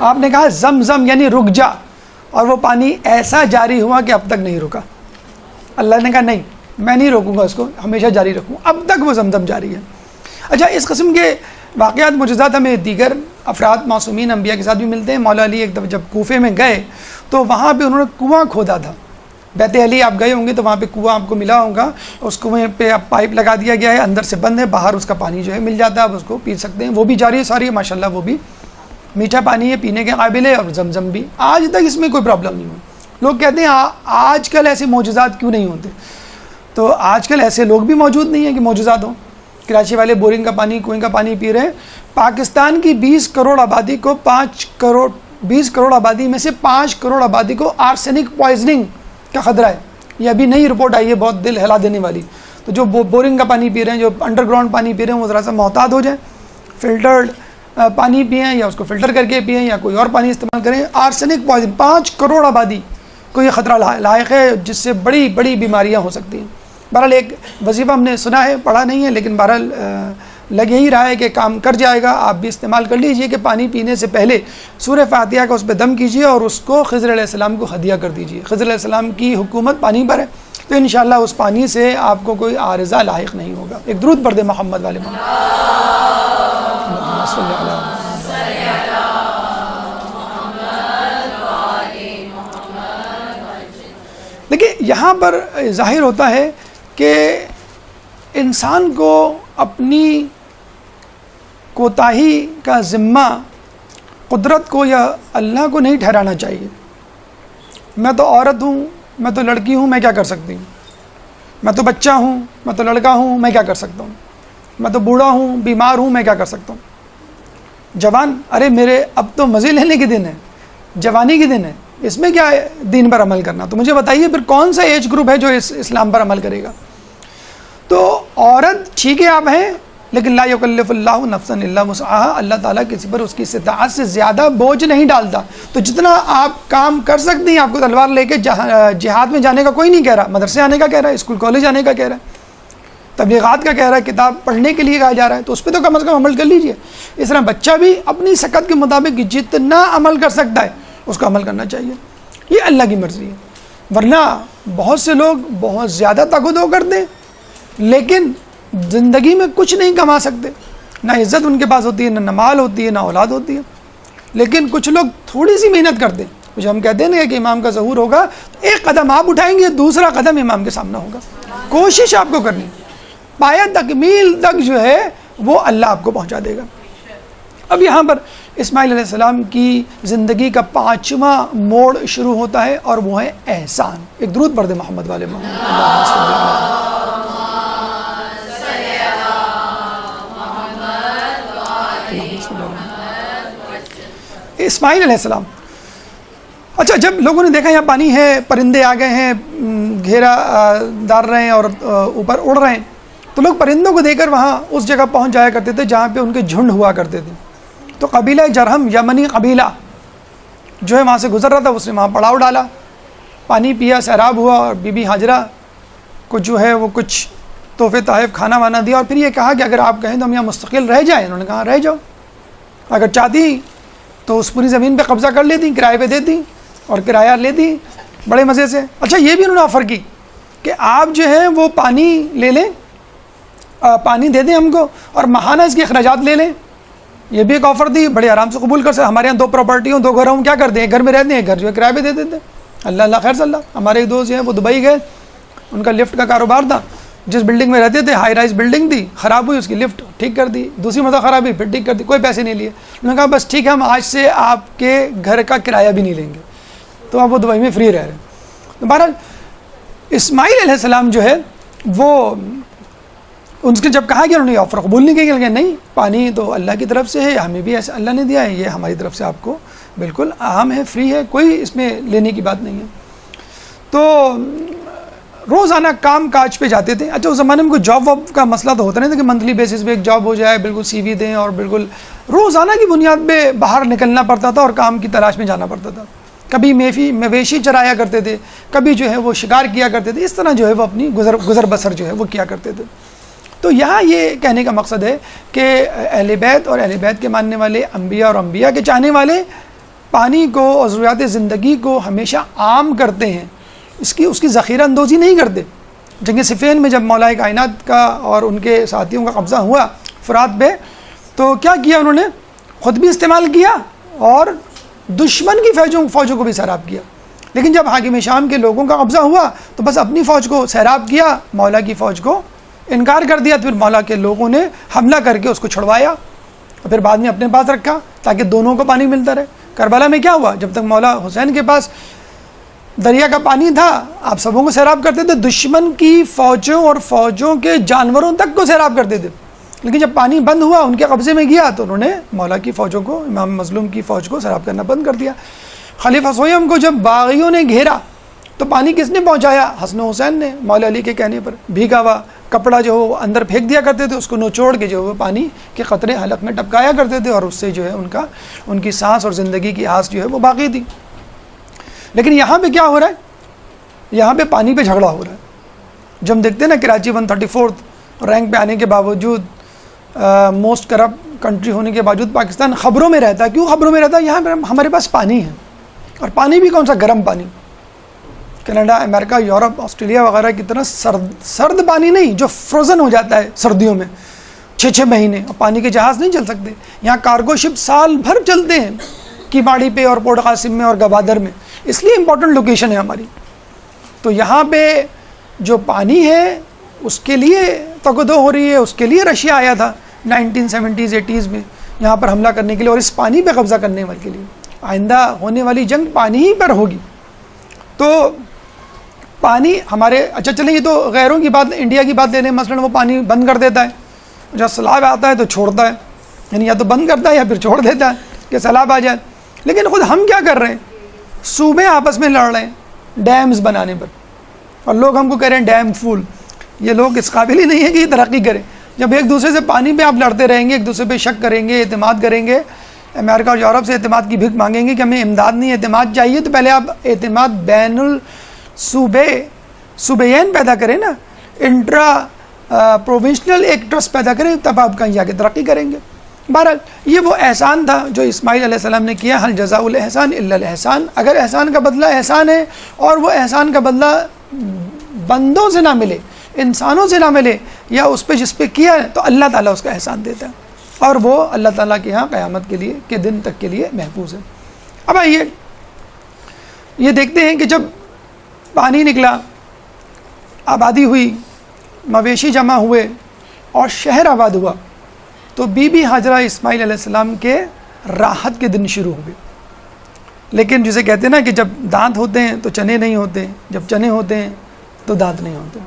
آپ نے کہا زمزم یعنی رک جا، اور وہ پانی ایسا جاری ہوا کہ اب تک نہیں رکا. اللہ نے کہا نہیں، میں نہیں روکوں گا اس کو، ہمیشہ جاری رکھوں، اب تک وہ زمزم جاری ہے. اچھا، اس قسم کے واقعات معجزات ہمیں دیگر افراد معصومین انبیاء کے ساتھ بھی ملتے ہیں. مولا علی ایک دفعہ جب کوفے میں گئے تو وہاں پہ انہوں نے کنواں کھودا تھا. بیت علی آپ گئے ہوں گے تو وہاں پہ کنواں آپ کو ملا ہوگا، اس کنویں پہ اب پائپ لگا دیا گیا ہے، اندر سے بند ہے، باہر اس کا پانی جو ہے مل جاتا ہے، آپ اس کو پی سکتے ہیں. وہ بھی جاری ہے ساری، ماشاءاللہ وہ بھی میٹھا پانی ہے، پینے کے قابل ہے، اور زمزم بھی. آج تک اس میں کوئی پرابلم نہیں ہوئی. لوگ کہتے ہیں آج کل ایسے معجزات کیوں نہیں ہوتے؟ تو آج کل ایسے لوگ بھی موجود نہیں ہیں کہ معجزات ہوں. کراچی والے بورنگ کا پانی، کنویں کا پانی پی رہے ہیں. پاکستان کی 20 کروڑ آبادی کو 20 کروڑ آبادی میں سے 5 کروڑ آبادی کو آرسینک پوائزننگ کا خطرہ ہے. یہ ابھی نئی رپورٹ آئی ہے، بہت دل ہلا دینے والی. تو جو بورنگ کا پانی پی رہے ہیں، جو انڈر گراؤنڈ پانی پی رہے ہیں، وہ ذرا سا محتاط ہو جائیں، فلٹرڈ پانی پئیں یا اس کو فلٹر کر کے پئیں یا کوئی اور پانی استعمال کریں. آرسینک پوائزن 5 کروڑ آبادی کوئی خطرہ لاحق ہے جس سے بڑی بڑی بیماریاں ہو سکتی ہیں. بہرحال ایک وظیفہ ہم نے سنا ہے، پڑھا نہیں ہے، لیکن بہرحال لگ یہی رہا ہے کہ کام کر جائے گا. آپ بھی استعمال کر لیجئے کہ پانی پینے سے پہلے سورہ فاتحہ کا اس پہ دم کیجئے اور اس کو خضر علیہ السلام کو ہدیہ کر دیجئے. خضر علیہ السلام کی حکومت پانی پر ہے، تو انشاءاللہ اس پانی سے آپ کو کوئی عارضہ لاحق نہیں ہوگا. ایک درود پڑھ دیں محمد والے محمد. دیکھیے یہاں پر ظاہر ہوتا ہے کہ انسان کو اپنی کوتاہی کا ذمہ قدرت کو یا اللہ کو نہیں ٹھہرانا چاہیے. میں تو عورت ہوں، میں تو لڑکی ہوں، میں کیا کر سکتی ہوں؟ میں تو بچہ ہوں، میں تو لڑکا ہوں، میں کیا کر سکتا ہوں؟ میں تو بوڑھا ہوں، بیمار ہوں، میں کیا کر سکتا ہوں؟ جوان، ارے میرے اب تو مزے لینے کے دن ہے، جوانی کے دن ہے، اس میں کیا ہے دین پر عمل کرنا؟ تو مجھے بتائیے پھر کون سا ایج گروپ ہے جو اسلام پر عمل کرے گا؟ تو عورت ٹھیک ہے آپ ہیں، لیکن لا یکلف اللہ نفسا الا وسعها، اللہ تعالیٰ کسی پر اس کی استطاعت سے زیادہ بوجھ نہیں ڈالتا. تو جتنا آپ کام کر سکتے ہیں، آپ کو تلوار لے کے جہاد میں جانے کا کوئی نہیں کہہ رہا، مدرسے آنے کا کہہ رہا ہے، اسکول کالج آنے کا کہہ رہا ہے، تبلیغات کا کہہ رہا ہے، کتاب پڑھنے کے لیے کہا جا رہا ہے، تو اس پہ تو کم از کم عمل کر لیجئے. اس طرح بچہ بھی اپنی سکت کے مطابق جتنا عمل کر سکتا ہے اس کو عمل کرنا چاہیے. یہ اللہ کی مرضی ہے. ورنہ بہت سے لوگ بہت زیادہ تقدو کرتے ہیں لیکن زندگی میں کچھ نہیں کما سکتے. نہ عزت ان کے پاس ہوتی ہے، نہ مال ہوتی ہے، نہ اولاد ہوتی ہے. لیکن کچھ لوگ تھوڑی سی محنت کرتے ہیں. کچھ ہم کہتے ہیں کہ امام کا ظہور ہوگا، ایک قدم آپ اٹھائیں گے، دوسرا قدم امام کے سامنے ہوگا. کوشش آپ کو کرنی، پایہ تکمیل تک جو ہے وہ اللہ آپ کو پہنچا دے گا. اب یہاں پر اسماعیل علیہ السلام کی زندگی کا 5واں موڑ شروع ہوتا ہے اور وہ ہے احسان. ایک درود پڑھ دیں محمد والے محمد. اسماعیل علیہ السلام، اچھا جب لوگوں نے دیکھا یہاں پانی ہے، پرندے آ گئے ہیں، گھیرا دار رہے ہیں اور اوپر اڑ رہے ہیں، تو لوگ پرندوں کو دیکھ کر وہاں اس جگہ پہنچ جایا کرتے تھے جہاں پہ ان کے جھنڈ ہوا کرتے تھے. تو قبیلہ جرہم، یمنی قبیلہ جو ہے وہاں سے گزر رہا تھا، اس نے وہاں پڑاؤ ڈالا، پانی پیا، سیراب ہوا، اور بی بی ہاجرہ کو جو ہے وہ کچھ تحفے تحائف کھانا وانا دیا، اور پھر یہ کہا کہ اگر آپ کہیں تو ہم یہاں مستقل رہ جائیں. انہوں نے کہا رہ جاؤ، اگر چاہتی تو اس پوری زمین پہ قبضہ کر لیتی، کرائے پہ دیتی اور کرایہ لیتی بڑے مزے سے. اچھا یہ بھی انہوں نے آفر کی کہ آپ جو ہے وہ پانی لے لیں، پانی دے دیں ہم کو، اور ماہانہ اس کے اخراجات لے لیں. یہ بھی ایک آفر دی، بڑے آرام سے قبول کر سکتے. ہمارے یہاں 2 پراپرٹی ہوں، 2 گھر ہوں، کیا کرتے ہیں، گھر میں رہتے ہیں، گھر جو ہے کرائے پہ دے دیتے. اللہ اللہ خیر صلی اللہ. ہمارے ایک دوست جو ہیں وہ دبئی گئے، ان کا لفٹ کا کاروبار تھا، جس بلڈنگ میں رہتے تھے ہائی رائز بلڈنگ تھی، خراب ہوئی، اس کی لفٹ ٹھیک کر دی، دوسری مرتبہ خراب ہوئی، پھر ٹھیک کر دی، کوئی پیسے نہیں لیے. انہوں نے کہا بس ٹھیک ہے، ہم آج سے آپ کے گھر کا کرایہ بھی نہیں لیں گے. تو اب وہ دبئی میں فری رہ رہے ہیں. تو بہرحال اسماعیل علیہ السلام جو ہے وہ ان سے جب کہا کہ انہوں نے آفر قبول نہیں کیا، کہ نہیں پانی تو اللہ کی طرف سے ہے، ہمیں بھی ایسے اللہ نے دیا ہے، یہ ہماری طرف سے آپ کو بالکل عام ہے، فری ہے، کوئی اس میں لینے کی بات نہیں ہے. تو روزانہ کام کاج پہ جاتے تھے. اچھا اس زمانے میں کوئی جاب واب کا مسئلہ تو ہوتا نہیں تھا کہ منتھلی بیسس پہ ایک جاب ہو جائے، بالکل سی وی دیں، اور بالکل روزانہ کی بنیاد پہ باہر نکلنا پڑتا تھا اور کام کی تلاش میں جانا پڑتا تھا. کبھی مویشی چرایا کرتے تھے، کبھی جو ہے وہ شکار کیا کرتے تھے. اس طرح جو ہے وہ اپنی گزر بسر جو ہے وہ کیا کرتے تھے. تو یہاں یہ کہنے کا مقصد ہے کہ اہل بیت اور اہل بیت کے ماننے والے، انبیاء اور انبیاء کے چاہنے والے پانی کو اور ضروریات زندگی کو ہمیشہ عام کرتے ہیں، اس کی ذخیرہ اندوزی نہیں کرتے. جنگ صفین میں جب مولا کائنات کا اور ان کے ساتھیوں کا قبضہ ہوا فرات پہ، تو کیا کیا انہوں نے، خود بھی استعمال کیا اور دشمن کی فوجوں کو بھی سیراب کیا. لیکن جب حاکم شام کے لوگوں کا قبضہ ہوا تو بس اپنی فوج کو سیراب کیا، مولا کی فوج کو انکار کر دیا. پھر مولا کے لوگوں نے حملہ کر کے اس کو چھڑوایا اور پھر بعد میں اپنے پاس رکھا تاکہ دونوں کو پانی ملتا رہے. کربلا میں کیا ہوا، جب تک مولا حسین کے پاس دریا کا پانی تھا آپ سبوں کو سیراب کرتے تھے، دشمن کی فوجوں اور فوجوں کے جانوروں تک کو سیراب کرتے تھے. لیکن جب پانی بند ہوا، ان کے قبضے میں گیا، تو انہوں نے مولا کی فوجوں کو، امام مظلوم کی فوج کو سیراب کرنا بند کر دیا. خلیفہ سویم کو جب باغیوں نے گھیرا تو پانی کس نے پہنچایا، حسن و حسین نے، مولا علی کے کہنے پر. بھیگا ہوا کپڑا جو وہ اندر پھینک دیا کرتے تھے، اس کو نچوڑ کے جو وہ پانی کے قطرے حلق میں ٹپکایا کرتے تھے، اور اس سے جو ہے ان کی سانس اور زندگی کی آس جو ہے وہ باقی تھی. لیکن یہاں پہ کیا ہو رہا ہے؟ یہاں پہ پانی پہ جھگڑا ہو رہا ہے. جو ہم دیکھتے ہیں نا کراچی 134 رینک پہ آنے کے باوجود، موسٹ کرپٹ کنٹری ہونے کے باوجود پاکستان خبروں میں رہتا ہے. کیوں خبروں میں رہتا ہے؟ یہاں پہ ہمارے پاس پانی ہے، اور پانی بھی کون سا؟ گرم پانی. کینیڈا، امریکہ، یورپ، آسٹریلیا وغیرہ کی طرح سرد پانی نہیں جو فروزن ہو جاتا ہے سردیوں میں 6 مہینے، اور پانی کے جہاز نہیں چل سکتے. یہاں کارگو شپ سال بھر چلتے ہیں کیماڑی پہ اور پورٹ قاسم میں اور گوادر میں، اس لیے امپورٹنٹ لوکیشن ہے ہماری. تو یہاں پہ جو پانی ہے اس کے لیے تگدو ہو رہی ہے. اس کے لیے رشیا آیا تھا 1970s 80s میں یہاں پر حملہ کرنے کے لیے، اور اس پانی پہ قبضہ کرنے کے لیے. آئندہ ہونے والی جنگ پانی ہی پر ہوگی. تو پانی ہمارے، اچھا چلیں یہ تو غیروں کی بات، انڈیا کی بات لے لیں مثلاً، وہ پانی بند کر دیتا ہے جب سیلاب آتا ہے تو چھوڑتا ہے، یعنی یا تو بند کرتا ہے یا پھر چھوڑ دیتا ہے کہ سیلاب آ جائے. لیکن خود ہم کیا کر رہے ہیں؟ صوبے آپس میں لڑ رہے ہیں ڈیمز بنانے پر، اور لوگ ہم کو کہہ رہے ہیں ڈیم فول. یہ لوگ اس قابل ہی نہیں ہے کہ یہ ترقی کریں. جب ایک دوسرے سے پانی پہ آپ لڑتے رہیں گے، ایک دوسرے پہ شک کریں گے، اعتماد کریں گے، امریکہ اور یورپ سے اعتماد کی بھیک مانگیں گے کہ ہمیں امداد نہیں اعتماد چاہیے، تو پہلے آپ اعتماد بین صوبین پیدا کریں نا، انٹرا پروونشنل ایک ٹرسٹ پیدا کریں، تب آپ کہیں جا کے ترقی کریں گے. بہرحال یہ وہ احسان تھا جو اسماعیل علیہ السلام نے کیا. حل جزاء الاحسان الا الاحسان. اگر احسان کا بدلہ احسان ہے، اور وہ احسان کا بدلہ بندوں سے نہ ملے، انسانوں سے نہ ملے، یا اس پہ جس پہ کیا ہے، تو اللہ تعالیٰ اس کا احسان دیتا ہے، اور وہ اللہ تعالیٰ کے ہاں قیامت کے لیے کے دن تک کے لیے محفوظ ہے. اب آئیے یہ دیکھتے ہیں کہ جب پانی نکلا، آبادی ہوئی، مویشی جمع ہوئے اور شہر آباد ہوا، تو بی بی ہاجرہ اسماعیل علیہ السلام کے راحت کے دن شروع ہوئے. لیکن جسے کہتے ہیں نا کہ جب دانت ہوتے ہیں تو چنے نہیں ہوتے، جب چنے ہوتے ہیں تو دانت نہیں ہوتے.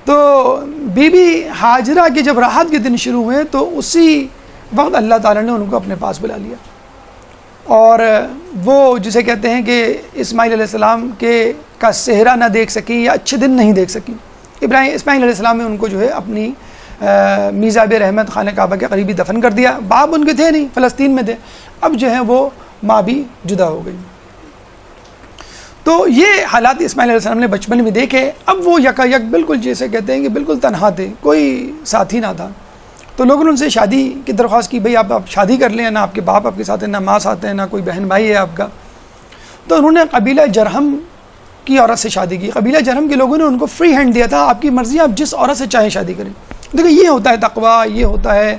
تو بی بی ہاجرہ کے جب راحت کے دن شروع ہوئے تو اسی وقت اللہ تعالیٰ نے ان کو اپنے پاس بلا لیا، اور وہ جسے کہتے ہیں کہ اسماعیل علیہ السلام کا چہرہ نہ دیکھ سکیں یا اچھے دن نہیں دیکھ سکیں. اسماعیل علیہ السلام نے ان کو جو ہے اپنی میزاب رحمت خانہ کعبہ کے قریبی دفن کر دیا. باپ ان کے تھے نہیں، فلسطین میں تھے. اب جو ہے وہ ماں بھی جدا ہو گئی. تو یہ حالات اسماعیل علیہ السلام نے بچپن میں دیکھے. اب وہ یکا یک بالکل جیسے کہتے ہیں کہ بالکل تنہا تھے، کوئی ساتھی نہ تھا. تو لوگوں نے ان سے شادی کی درخواست کی، بھئی آپ شادی کر لیں، نہ آپ کے باپ آپ کے ساتھ ہیں، نہ ماں ساتھ ہیں، نہ کوئی بہن بھائی ہے آپ کا. تو انہوں نے قبیلہ جرہم کی عورت سے شادی کی. قبیلہ جرہم کے لوگوں نے ان کو فری ہینڈ دیا تھا، آپ کی مرضی، آپ جس عورت سے چاہیں شادی کریں. دیکھیں یہ ہوتا ہے تقویٰ، یہ ہوتا ہے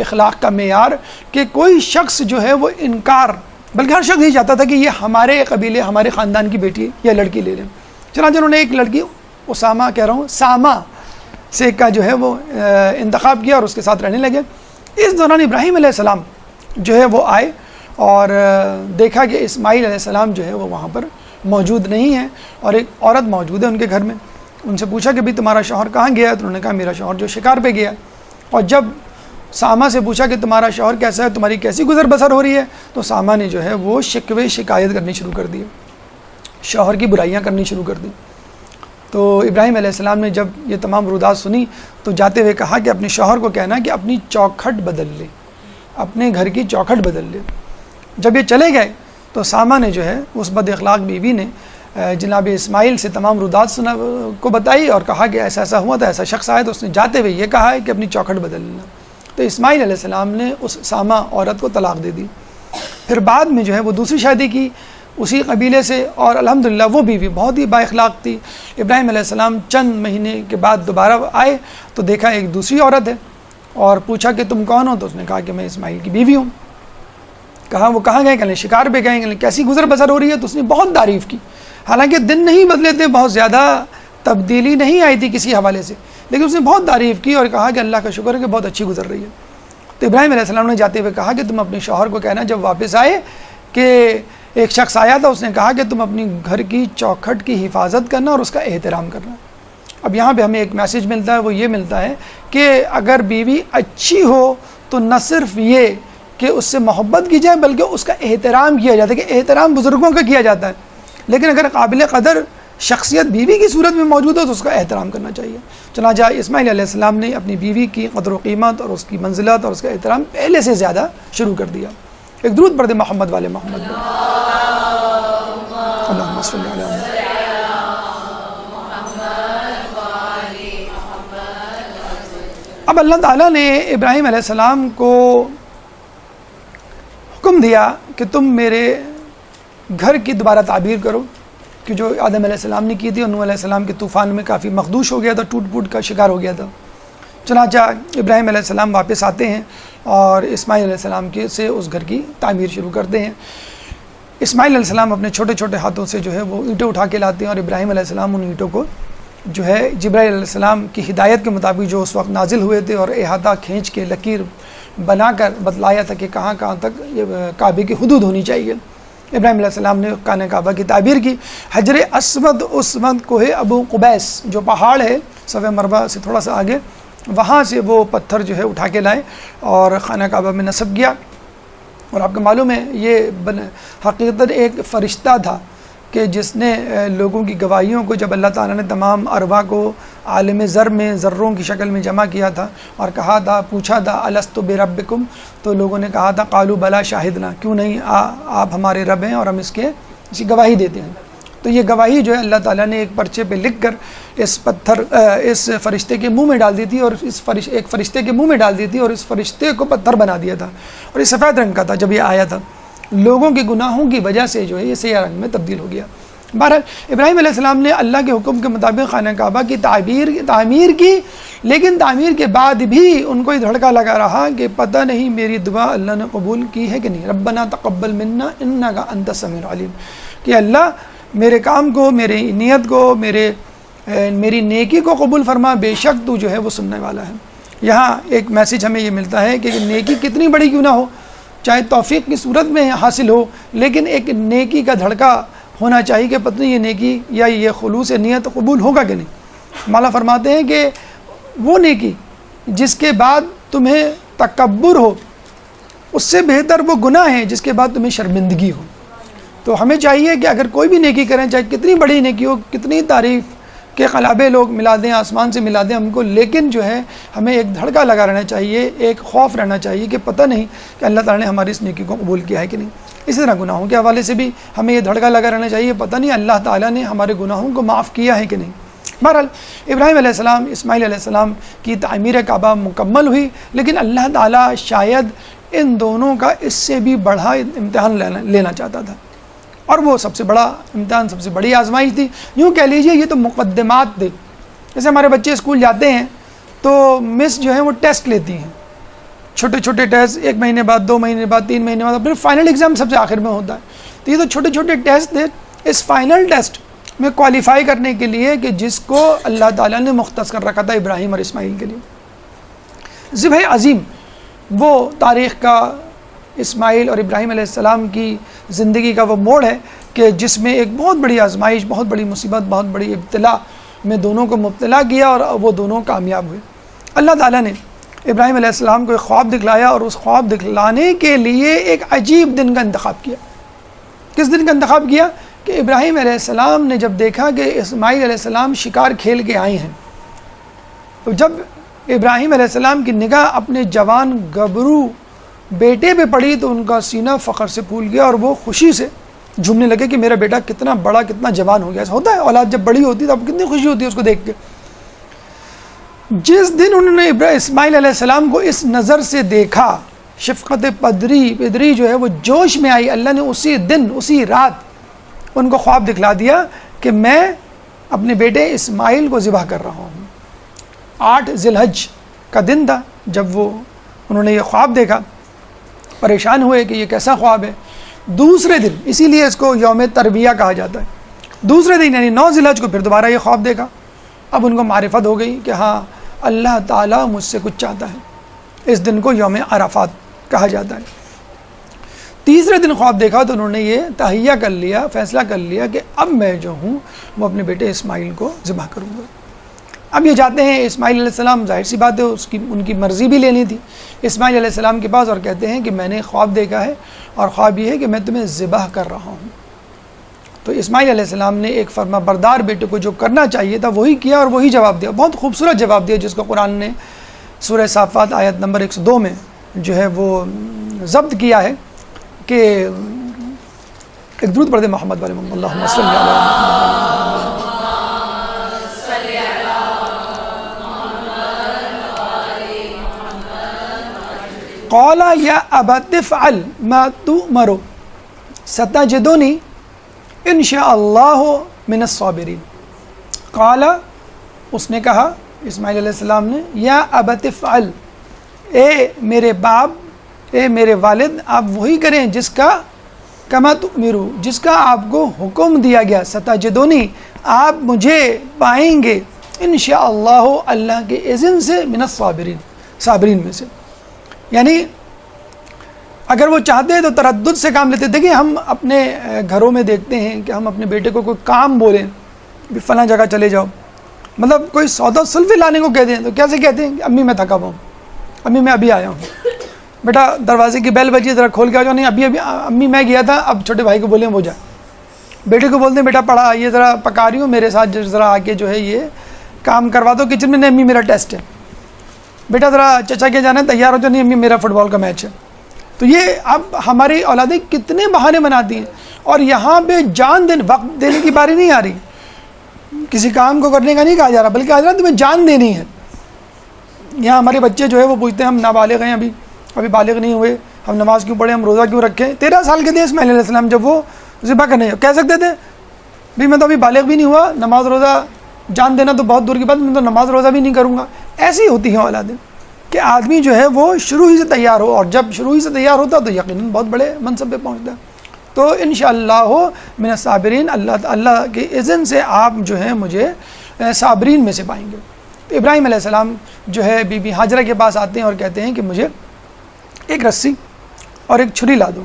اخلاق کا معیار، کہ کوئی شخص جو ہے وہ انکار، بلکہ ہر شخص یہ چاہتا تھا کہ یہ ہمارے قبیلے، ہمارے خاندان کی بیٹی یا لڑکی لے لیں. چنانچہ انہوں نے ایک لڑکی سامہ سے کا جو ہے وہ انتخاب کیا اور اس کے ساتھ رہنے لگے. اس دوران ابراہیم علیہ السلام جو ہے وہ آئے اور دیکھا کہ اسماعیل علیہ السلام جو ہے وہ وہاں پر موجود نہیں ہے، اور ایک عورت موجود ہے ان کے گھر میں. ان سے پوچھا کہ بھئی تمہارا شوہر کہاں گیا ہے؟ تو انہوں نے کہا میرا شوہر جو شکار پہ گیا. اور جب سامہ سے پوچھا کہ تمہارا شوہر کیسا ہے، تمہاری کیسی گزر بسر ہو رہی ہے، تو سامہ نے جو ہے وہ شکوے شکایت کرنی شروع کر دی، شوہر کی برائیاں کرنی شروع کر دی. تو ابراہیم علیہ السلام نے جب یہ تمام رودات سنی تو جاتے ہوئے کہا کہ اپنے شوہر کو کہنا کہ اپنی چوکھٹ بدل لے، اپنے گھر کی چوکھٹ بدل لے. جب یہ چلے گئے تو سامہ نے جو ہے اس بد اخلاق بیوی نے جناب اسماعیل سے تمام رودات کو بتائی اور کہا کہ ایسا ایسا ہوا تھا، ایسا شخص آیا. تو اس نے جاتے ہوئے یہ کہا ہے کہ اپنی چوکھٹ بدل لینا. تو اسماعیل علیہ السلام نے اس سامہ عورت کو طلاق دے دی. پھر بعد میں جو ہے وہ دوسری شادی کی اسی قبیلے سے، اور الحمدللہ وہ بیوی بہت ہی با اخلاق تھی. ابراہیم علیہ السلام چند مہینے کے بعد دوبارہ آئے تو دیکھا ایک دوسری عورت ہے، اور پوچھا کہ تم کون ہو؟ تو اس نے کہا کہ میں اسماعیل کی بیوی ہوں. کہا وہ کہاں گئے؟ کہ شکار پہ گئے. کہ کیسی گزر بسر ہو رہی ہے؟ تو اس نے بہت تعریف کی. حالانکہ دن نہیں بدلے تھے، بہت زیادہ تبدیلی نہیں آئی تھی کسی حوالے سے، لیکن اس نے بہت تعریف کی اور کہا کہ اللہ کا شکر ہے کہ بہت اچھی گزر رہی ہے. تو ابراہیم علیہ السلام نے جاتے ہوئے کہا کہ تم اپنے شوہر کو کہنا جب واپس آئے کہ ایک شخص آیا تھا، اس نے کہا کہ تم اپنی گھر کی چوکھٹ کی حفاظت کرنا اور اس کا احترام کرنا. اب یہاں پہ ہمیں ایک میسج ملتا ہے، وہ یہ ملتا ہے کہ اگر بیوی اچھی ہو تو نہ صرف یہ کہ اس سے محبت کی جائے بلکہ اس کا احترام کیا جاتا ہے، کہ احترام بزرگوں کا کیا جاتا ہے. لیکن اگر قابل قدر شخصیت بیوی کی صورت میں موجود ہو تو اس کا احترام کرنا چاہیے. چنانچہ اسماعیل علیہ السلام نے اپنی بیوی کی قدر و قیمت اور اس کی منزلت اور اس کا احترام پہلے سے زیادہ شروع کر دیا. ایک درود پڑھ دیں محمد والے محمد. صلی اللہ علیہ وسلم۔ اب اللہ تعالیٰ نے ابراہیم علیہ السلام کو حکم دیا کہ تم میرے گھر کی دوبارہ تعبیر کرو، کہ جو آدم علیہ السلام نے کی تھی، اور نوح علیہ السلام کے طوفان میں کافی مخدوش ہو گیا تھا، ٹوٹ پھوٹ کا شکار ہو گیا تھا۔ چنانچہ ابراہیم علیہ السلام واپس آتے ہیں اور اسماعیل علیہ السلام سے اس گھر کی تعمیر شروع کرتے ہیں۔ اسماعیل علیہ السلام اپنے چھوٹے چھوٹے ہاتھوں سے جو ہے وہ اینٹیں اٹھا کے لاتے ہیں، اور ابراہیم علیہ السلام ان اینٹوں کو جو ہے جبرائیل علیہ السلام کی ہدایت کے مطابق جو اس وقت نازل ہوئے تھے، اور احاطہ کھینچ کے لکیر بنا کر بتلایا تھا کہ کہاں کہاں تک یہ کعبے کی حدود ہونی چاہیے۔ ابراہیم علیہ السلام نے خانہ کعبہ کی تعبیر کی۔ حجر اسود اس وقت کوہ ابو قبیس جو پہاڑ ہے صفحہ مربع سے تھوڑا سا آگے، وہاں سے وہ پتھر جو ہے اٹھا کے لائے اور خانہ کعبہ میں نصب کیا۔ اور آپ کو معلوم ہے یہ حقیقت ایک فرشتہ تھا کہ جس نے لوگوں کی گواہیوں کو، جب اللہ تعالیٰ نے تمام ارواح کو عالم ذر میں ذروں کی شکل میں جمع کیا تھا اور کہا تھا، پوچھا تھا الستو بربکم، تو لوگوں نے کہا تھا قالوا بلا شاہدنا، کیوں نہیں آپ ہمارے رب ہیں اور ہم اس کی گواہی دیتے ہیں۔ تو یہ گواہی جو ہے اللہ تعالیٰ نے ایک پرچے پہ لکھ کر اس فرشتے کے منہ میں ڈال دی تھی، اور ایک فرشتے کے منہ میں ڈال دی تھی، اور اس فرشتے کو پتھر بنا دیا تھا، اور یہ سفید رنگ کا تھا جب یہ آیا تھا۔ لوگوں کے گناہوں کی وجہ سے جو ہے یہ سیاہ رنگ میں تبدیل ہو گیا۔ بہرحال ابراہیم علیہ السلام نے اللہ کے حکم کے مطابق خانہ کعبہ کی تعمیر کی، لیکن تعمیر کے بعد بھی ان کو یہ دھڑکا لگا رہا کہ پتہ نہیں میری دعا اللہ نے قبول کی ہے کہ نہیں۔ ربنا تقبل منا انک انت السمیع العلیم، کہ اللہ میرے کام کو، میری نیت کو، میری نیکی کو قبول فرما، بے شک تو جو ہے وہ سننے والا ہے۔ یہاں ایک میسیج ہمیں یہ ملتا ہے کہ نیکی کتنی بڑی کیوں نہ ہو، چاہے توفیق کی صورت میں حاصل ہو، لیکن ایک نیکی کا دھڑکا ہونا چاہیے کہ پتہ نہیں یہ نیکی یا یہ خلوص نیت قبول ہوگا کہ نہیں۔ مولا فرماتے ہیں کہ وہ نیکی جس کے بعد تمہیں تکبر ہو، اس سے بہتر وہ گناہ ہے جس کے بعد تمہیں شرمندگی ہو۔ تو ہمیں چاہیے کہ اگر کوئی بھی نیکی کریں، چاہے کتنی بڑی نیکی ہو، کتنی تعریف کے قلابے لوگ ملا دیں، آسمان سے ملا دیں ہم کو، لیکن جو ہے ہمیں ایک دھڑکا لگا رہنا چاہیے، ایک خوف رہنا چاہیے کہ پتہ نہیں کہ اللہ تعالیٰ نے ہماری اس نیکی کو قبول کیا ہے کہ نہیں۔ اسی طرح گناہوں کے حوالے سے بھی ہمیں یہ دھڑکا لگا رہنا چاہیے، پتہ نہیں اللہ تعالیٰ نے ہمارے گناہوں کو معاف کیا ہے کہ نہیں۔ بہرحال ابراہیم علیہ السلام، اسماعیل علیہ السلام کی تعمیر کعبہ مکمل ہوئی، لیکن اللہ تعالیٰ شاید ان دونوں کا اس سے بھی بڑا امتحان لینا چاہتا تھا، اور وہ سب سے بڑا امتحان، سب سے بڑی آزمائش تھی۔ یوں کہہ لیجئے یہ تو مقدمات تھے۔ جیسے ہمارے بچے اسکول جاتے ہیں تو مس جو ہے وہ ٹیسٹ لیتی ہیں، چھوٹے چھوٹے ٹیسٹ، 1 مہینے بعد، 2 مہینے بعد، 3 مہینے بعد، پھر فائنل ایگزام سب سے آخر میں ہوتا ہے۔ تو یہ تو چھوٹے چھوٹے ٹیسٹ تھے اس فائنل ٹیسٹ میں کوالیفائی کرنے کے لیے، کہ جس کو اللہ تعالیٰ نے مختص کر رکھا تھا ابراہیم اور اسماعیل کے لیے۔ ذبح عظیم وہ تاریخ کا اسماعیل اور ابراہیم علیہ السلام کی زندگی کا وہ موڑ ہے کہ جس میں ایک بہت بڑی آزمائش، بہت بڑی مصیبت، بہت بڑی ابتلا میں دونوں کو مبتلا کیا، اور وہ دونوں کامیاب ہوئے۔ اللہ تعالیٰ نے ابراہیم علیہ السلام کو ایک خواب دکھلایا، اور اس خواب دکھلانے کے لیے ایک عجیب دن کا انتخاب کیا۔ کس دن کا انتخاب کیا؟ کہ ابراہیم علیہ السلام نے جب دیکھا کہ اسماعیل علیہ السلام شکار کھیل کے آئے ہیں، تو جب ابراہیم علیہ السلام کی نگاہ اپنے جوان گبرو بیٹے پہ پڑی تو ان کا سینہ فخر سے پھول گیا، اور وہ خوشی سے جھومنے لگے کہ میرا بیٹا کتنا بڑا، کتنا جوان ہو گیا۔ ایسا ہوتا ہے، اولاد جب بڑی ہوتی ہے تو اب کتنی خوشی ہوتی ہے اس کو دیکھ کے۔ جس دن انہوں نے اسماعیل علیہ السلام کو اس نظر سے دیکھا، شفقت پدری جو ہے وہ جوش میں آئی، اللہ نے اسی دن، اسی رات ان کو خواب دکھلا دیا کہ میں اپنے بیٹے اسماعیل کو ذبح کر رہا ہوں۔ 8 ذی الحج کا دن تھا جب انہوں نے یہ خواب دیکھا، پریشان ہوئے کہ یہ کیسا خواب ہے۔ دوسرے دن، اسی لیے اس کو یوم تربیہ کہا جاتا ہے، دوسرے دن یعنی 9 ذی الحج کو پھر دوبارہ یہ خواب دیکھا۔ اب ان کو معرفت ہو گئی کہ ہاں اللہ تعالیٰ مجھ سے کچھ چاہتا ہے۔ اس دن کو یوم عرفات کہا جاتا ہے۔ تیسرے دن خواب دیکھا تو انہوں نے یہ تہیہ کر لیا، فیصلہ کر لیا کہ اب میں جو ہوں وہ اپنے بیٹے اسماعیل کو ذبح کروں گا۔ اب یہ جاتے ہیں اسماعیل علیہ السلام، ظاہر سی بات ہے ان کی مرضی بھی لینی تھی اسماعیل علیہ السلام کے پاس، اور کہتے ہیں کہ میں نے خواب دیکھا ہے، اور خواب یہ ہے کہ میں تمہیں ذبح کر رہا ہوں۔ تو اسماعیل علیہ السلام نے ایک فرما بردار بیٹے کو جو کرنا چاہیے تھا وہی کیا، اور وہی جواب دیا، بہت خوبصورت جواب دیا، جس کو قرآن نے سورہ صافات آیت نمبر 102 میں جو ہے وہ ضبط کیا ہے کہ ایک درود پڑھ دیں محمد والے محمد، اللہم صلی علی محمد۔ قال یا ابت افعل ما تؤمر ستجدنی ان شاء اللہ من الصابرین۔ قال، اس نے کہا اسماعیل علیہ السلام نے، یا ابت افعل، اے میرے باپ، اے میرے والد، آپ وہی کریں جس کا کما تؤمرو، جس کا آپ کو حکم دیا گیا، ستجدنی، آپ مجھے پائیں گے، انشاءاللہ، اللہ کے اذن سے، من الصابرین، صابرین میں سے۔ یعنی اگر وہ چاہتے ہیں تو تردد سے کام لیتے۔ دیکھیں ہم اپنے گھروں میں دیکھتے ہیں کہ ہم اپنے بیٹے کو کوئی کام بولیں، بھی فلاں جگہ چلے جاؤ، مطلب کوئی سودا سلفی لانے کو کہتے ہیں تو کیسے کہتے ہیں کہ امی میں تھکا ہوا ہوں، امی میں ابھی آیا ہوں، بیٹا دروازے کی بیل بجی ذرا کھول کے آ جاؤ، نہیں ابھی امی میں گیا تھا، اب چھوٹے بھائی کو بولیں وہ جائے۔ بیٹے کو بولتے ہیں بیٹا پڑھا، یہ ذرا پکا رہی ہوں میرے ساتھ ذرا آ کے جو ہے یہ کام کروا دو کچن میں، نہیں امی میرا ٹیسٹ ہے، بیٹا ذرا چچا کے جانا ہے تیار ہو جاؤ، نہیں امی میرا فٹ بال کا میچ ہے۔ تو یہ اب ہماری اولادیں کتنے بہانے بناتی ہیں، اور یہاں پہ جان دینے، وقت دینے کی باری نہیں آ رہی، کسی کام کو کرنے کا نہیں کہا جا رہا، بلکہ کہا جا رہا تمہیں جان دینی ہے۔ یہاں ہمارے بچے جو ہے وہ پوچھتے ہیں ہم نابالغ ہیں، ابھی بالغ نہیں ہوئے، ہم نماز کیوں پڑھیں، ہم روزہ کیوں رکھیں؟ 13 سال کے تھے اسماعیل علیہ السلام جب وہ ذبح کرنے کہہ سکتے تھے بھائی میں تو ابھی بالغ بھی نہیں ہوا، نماز روزہ جان دینا تو بہت دور کی بات، میں تو نماز روزہ بھی نہیں کروں گا۔ ایسی ہوتی ہیں اولادیں کہ آدمی جو ہے وہ شروع ہی سے تیار ہو، اور جب شروع ہی سے تیار ہوتا تو یقیناً بہت بڑے منصب پہ پہنچتا ہے۔ تو انشاءاللہ من الصابرین، اللہ کے اذن سے آپ جو ہے مجھے صابرین میں سے پائیں گے۔ تو ابراہیم علیہ السلام جو ہے بی بی ہاجرہ کے پاس آتے ہیں اور کہتے ہیں کہ مجھے ایک رسی اور ایک چھری لا دو۔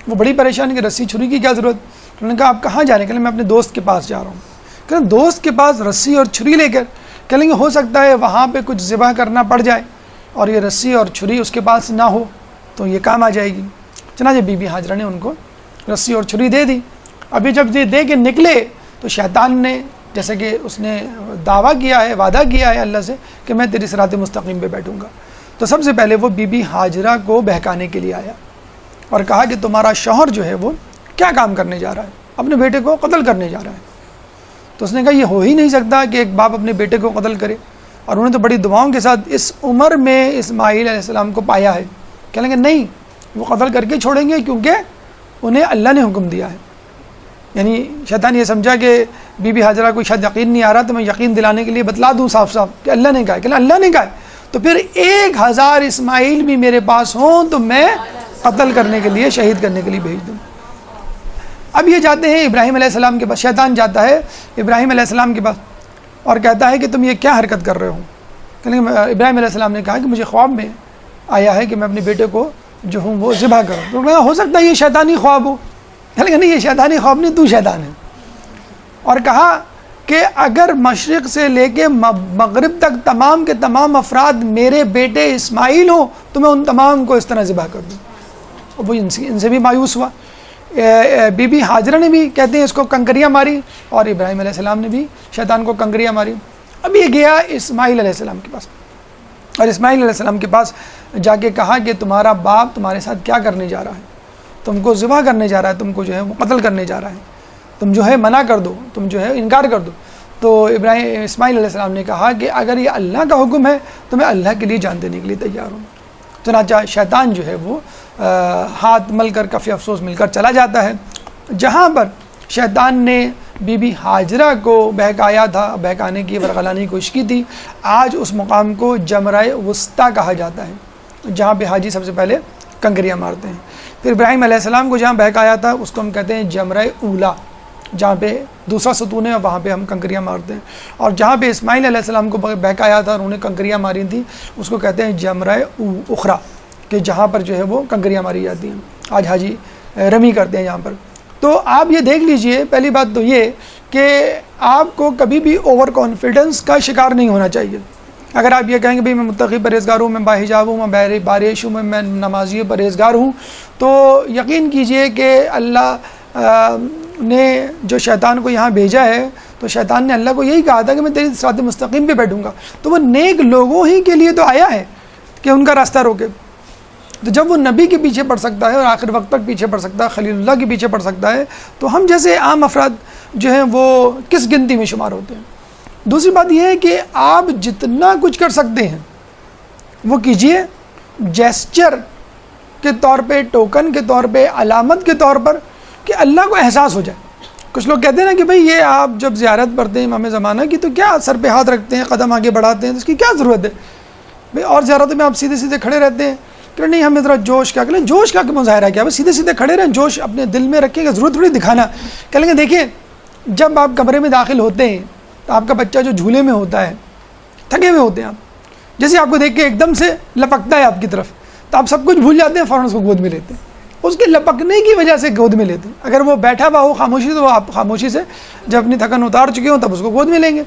وہ بڑی پریشان کہ رسی چھری کی کیا ضرورت؟ انہوں نے کہا آپ کہاں جا رہے ہیں؟ کہ میں اپنے دوست کے پاس جا رہا ہوں۔ کہ دوست کے پاس رسی اور چھری لے کر کہہ لیں گے ہو سکتا ہے وہاں پہ کچھ ذبح کرنا پڑ جائے اور یہ رسی اور چھری اس کے پاس نہ ہو تو یہ کام آ جائے گی۔ چنانچہ بی بی ہاجرہ نے ان کو رسی اور چھری دے دی۔ ابھی جب یہ دے کے نکلے تو شیطان نے، جیسے کہ اس نے دعویٰ کیا ہے، وعدہ کیا ہے اللہ سے کہ میں تیری صراط مستقیم پہ بیٹھوں گا، تو سب سے پہلے وہ بی بی ہاجرہ کو بہکانے کے لیے آیا اور کہا کہ تمہارا شوہر جو ہے وہ کیا کام کرنے جا رہا ہے، اپنے بیٹے کو قتل کرنے جا رہا ہے۔ تو اس نے کہا یہ ہو ہی نہیں سکتا کہ ایک باپ اپنے بیٹے کو قتل کرے، اور انہوں نے تو بڑی دعاؤں کے ساتھ اس عمر میں اسماعیل علیہ السلام کو پایا ہے، کہیں گے نہیں وہ قتل کر کے چھوڑیں گے کیونکہ انہیں اللہ نے حکم دیا ہے۔ یعنی شیطان یہ سمجھا کہ بی بی ہاجرہ کو شاید یقین نہیں آ رہا، تو میں یقین دلانے کے لیے بتلا دوں صاف صاف کہ اللہ نے کہا ہے، کہ اللہ نے کہا ہے تو پھر 1000 اسماعیل بھی میرے پاس ہوں تو میں قتل کرنے کے لیے، شہید کرنے کے لیے بھیج دوں۔ اب یہ جاتے ہیں ابراہیم علیہ السلام کے پاس، شیطان جاتا ہے ابراہیم علیہ السلام کے پاس اور کہتا ہے کہ تم یہ کیا حرکت کر رہے ہو؟ ابراہیم علیہ السلام نے کہا کہ مجھے خواب میں آیا ہے کہ میں اپنے بیٹے کو جو ہوں وہ ذبح کروں۔ تو کہا ہو سکتا ہے یہ شیطانی خواب ہو، کہ نہیں یہ شیطانی خواب نہیں، تو شیطان ہے۔ اور کہا کہ اگر مشرق سے لے کے مغرب تک تمام کے تمام افراد میرے بیٹے اسماعیل ہوں تو میں ان تمام کو اس طرح ذبح کر دوں۔ وہ ان سے بھی مایوس ہوا۔ بی بی ہاجرہ نے بھی کہتے ہیں اس کو کنکریاں ماری، اور ابراہیم علیہ السلام نے بھی شیطان کو کنکریاں ماری۔ اب یہ گیا اسماعیل علیہ السلام کے پاس، اور اسماعیل علیہ السلام کے پاس جا کے کہا کہ تمہارا باپ تمہارے ساتھ کیا کرنے جا رہا ہے، تم کو ذبح کرنے جا رہا ہے، تم کو جو ہے وہ قتل کرنے جا رہا ہے، تم جو ہے منع کر دو، تم جو ہے انکار کر دو۔ تو اسماعیل علیہ السلام نے کہا کہ اگر یہ اللہ کا حکم ہے تو میں اللہ کے لیے جان دینے کے لیے تیار ہوں۔ چنانچہ شیطان جو ہے وہ ہاتھ مل کر کفی افسوس مل کر چلا جاتا ہے۔ جہاں پر شیطان نے بی بی ہاجرہ کو بہکایا تھا، بہکانے کی ورغلانے کی کوشش کی تھی، آج اس مقام کو جمرہ وسطیٰ کہا جاتا ہے، جہاں پہ حاجی سب سے پہلے کنکریاں مارتے ہیں۔ پھر ابراہیم علیہ السلام کو جہاں بہکایا تھا اس کو ہم کہتے ہیں جمرہ اولا، جہاں پہ دوسرا ستون ہے اور وہاں پہ ہم کنکریاں مارتے ہیں۔ اور جہاں پہ اسماعیل علیہ السلام کو بہکایا تھا اور انہوں نے کنکریاں ماری تھیں اس کو کہتے ہیں جمرہ اخرى، کہ جہاں پر جو ہے وہ کنکریاں ماری جاتی ہیں۔ آج حاجی رمی کرتے ہیں یہاں پر۔ تو آپ یہ دیکھ لیجئے، پہلی بات تو یہ کہ آپ کو کبھی بھی اوور کانفیڈنس کا شکار نہیں ہونا چاہیے۔ اگر آپ یہ کہیں گے بھئی میں متقی پرہیزگار ہوں، میں باحجاب ہوں، میں بارش ہوں، میں نمازی پرہیزگار ہوں، تو یقین کیجئے کہ اللہ نے جو شیطان کو یہاں بھیجا ہے تو شیطان نے اللہ کو یہی کہا تھا کہ میں تیری صراط مستقیم پہ بیٹھوں گا، تو وہ نیک لوگوں ہی کے لیے تو آیا ہے کہ ان کا راستہ روکے۔ تو جب وہ نبی کے پیچھے پڑ سکتا ہے اور آخر وقت تک پیچھے پڑ سکتا ہے، خلیل اللہ کے پیچھے پڑ سکتا ہے، تو ہم جیسے عام افراد جو ہیں وہ کس گنتی میں شمار ہوتے ہیں؟ دوسری بات یہ ہے کہ آپ جتنا کچھ کر سکتے ہیں وہ کیجئے، جیسچر کے طور پہ، ٹوکن کے طور پہ، علامت کے طور پر، کہ اللہ کو احساس ہو جائے۔ کچھ لوگ کہتے ہیں نا کہ بھئی یہ آپ جب زیارت پڑھتے ہیں امام زمانہ کی تو کیا سر پہ ہاتھ رکھتے ہیں، قدم آگے بڑھاتے ہیں، تو اس کی کیا ضرورت ہے؟ بھئی اور زیارتوں میں آپ سیدھے سیدھے کھڑے رہتے ہیں کہ نہیں ہمیں ذرا جوش کیا کریں، جوش کا مظاہرہ کیا؟ بس سیدھے سیدھے کھڑے رہیں، جوش اپنے دل میں رکھیں گے، ضرورت تھوڑی دکھانا۔ کہیں گے دیکھیں جب آپ کمرے میں داخل ہوتے ہیں تو آپ کا بچہ جو جھولے میں ہوتا ہے، تھکے ہوئے ہوتے ہیں آپ، جیسے آپ کو دیکھ کے ایک دم سے لپکتا ہے آپ کی طرف، تو آپ سب کچھ بھول جاتے ہیں، فوراً اس کو گود میں لیتے ہیں، اس کے لپکنے کی وجہ سے گود میں لیتے ہیں۔ اگر وہ بیٹھا ہوا ہو خاموشی تو آپ خاموشی سے جب اپنی تھکن اتار چکے ہوں تب اس کو گود میں لیں گے۔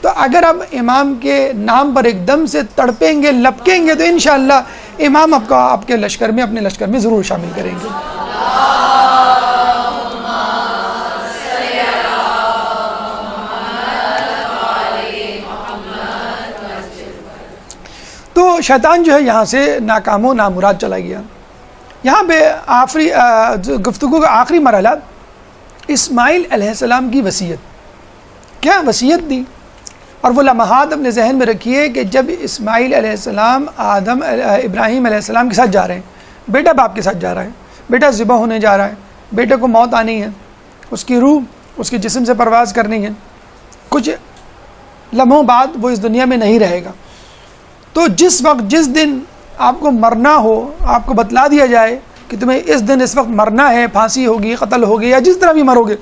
تو اگر آپ امام کے نام پر ایک دم سے تڑپیں گے، لپکیں گے، تو انشاءاللہ امام آپ کے لشکر میں، اپنے لشکر میں ضرور شامل کریں گے۔ تو شیطان جو ہے یہاں سے ناکام و نامراد چلا گیا۔ یہاں پہ آخری گفتگو کا آخری مرحلہ اسماعیل علیہ السلام کی وصیت۔ کیا وصیت دی؟ اور وہ لمحات اپنے ذہن میں رکھیے کہ جب اسماعیل علیہ السلام ابراہیم علیہ السلام کے ساتھ جا رہے ہیں، بیٹا باپ کے ساتھ جا رہا ہے، بیٹا ذبح ہونے جا رہا ہے، بیٹے کو موت آنی ہے، اس کی روح اس کے جسم سے پرواز کرنی ہے، کچھ لمحوں بعد وہ اس دنیا میں نہیں رہے گا۔ تو جس وقت جس دن آپ کو مرنا ہو، آپ کو بتلا دیا جائے کہ تمہیں اس دن اس وقت مرنا ہے، پھانسی ہوگی، قتل ہوگی، یا جس طرح بھی مرو گے،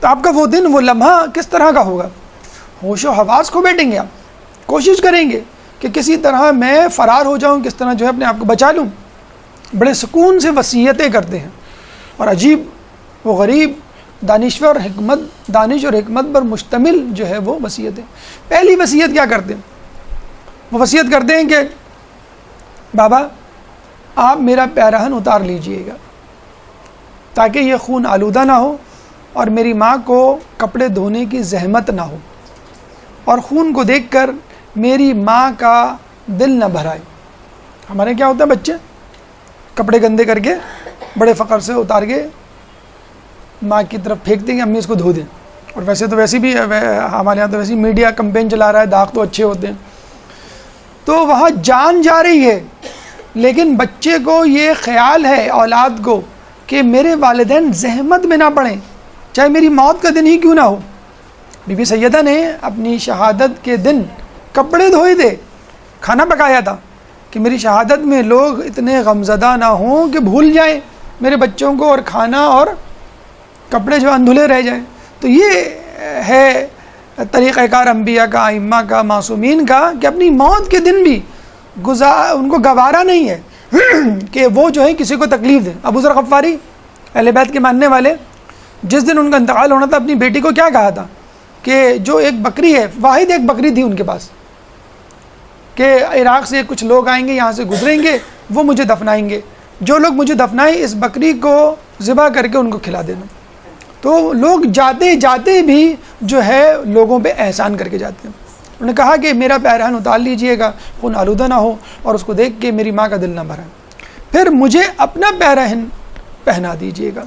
تو آپ کا وہ دن، وہ لمحہ کس طرح کا ہوگا؟ ہوش و حواس کھو بیٹھیں گے آپ، کوشش کریں گے کہ کسی طرح میں فرار ہو جاؤں، کس طرح جو ہے اپنے آپ کو بچا لوں۔ بڑے سکون سے وصیتیں کرتے ہیں، اور عجیب و غریب دانش اور حکمت پر مشتمل جو ہے وہ وصیتیں۔ پہلی وصیت کیا کرتے ہیں؟ وہ وصیت کرتے ہیں کہ بابا آپ میرا پیراہن اتار لیجئے گا تاکہ یہ خون آلودہ نہ ہو اور میری ماں کو کپڑے دھونے کی زحمت نہ ہو، اور خون کو دیکھ کر میری ماں کا دل نہ بھرائے۔ ہمارے کیا ہوتا ہے، بچے کپڑے گندے کر کے بڑے فخر سے اتار کے ماں کی طرف پھینکتے ہیں کہ امی اس کو دھو دیں، اور ویسے بھی ہمارے یہاں تو ویسے میڈیا کمپین چلا رہا ہے، داغ تو اچھے ہوتے ہیں۔ تو وہاں جان جا رہی ہے، لیکن بچے کو یہ خیال ہے، اولاد کو، کہ میرے والدین زحمت میں نہ پڑیں، چاہے میری موت کا دن ہی کیوں نہ ہو۔ بی بی سیدہ نے اپنی شہادت کے دن کپڑے دھوئے تھے، کھانا پکایا تھا کہ میری شہادت میں لوگ اتنے غمزدہ نہ ہوں کہ بھول جائیں میرے بچوں کو، اور کھانا اور کپڑے جو اندھلے رہ جائیں۔ تو یہ ہے طریقہ کار انبیاء کا، ائمہ کا، معصومین کا، کہ اپنی موت کے دن بھی ان کو گوارا نہیں ہے کہ وہ جو ہے کسی کو تکلیف دیں۔ ابو ذر غفاری اہل بیت کے ماننے والے، جس دن ان کا انتقال ہونا تھا، اپنی بیٹی کو کیا کہا تھا کہ جو ایک بکری ہے، واحد ایک بکری تھی ان کے پاس، کہ عراق سے کچھ لوگ آئیں گے، یہاں سے گزریں گے، وہ مجھے دفنائیں گے، جو لوگ مجھے دفنائیں اس بکری کو ذبح کر کے ان کو کھلا دینا۔ تو لوگ جاتے جاتے بھی جو ہے لوگوں پہ احسان کر کے جاتے ہیں۔ انہوں نے کہا کہ میرا پیراہن اتار لیجئے گا، خون آلودہ نہ ہو، اور اس کو دیکھ کے میری ماں کا دل نہ بھرے، پھر مجھے اپنا پیراہن پہنا دیجئے گا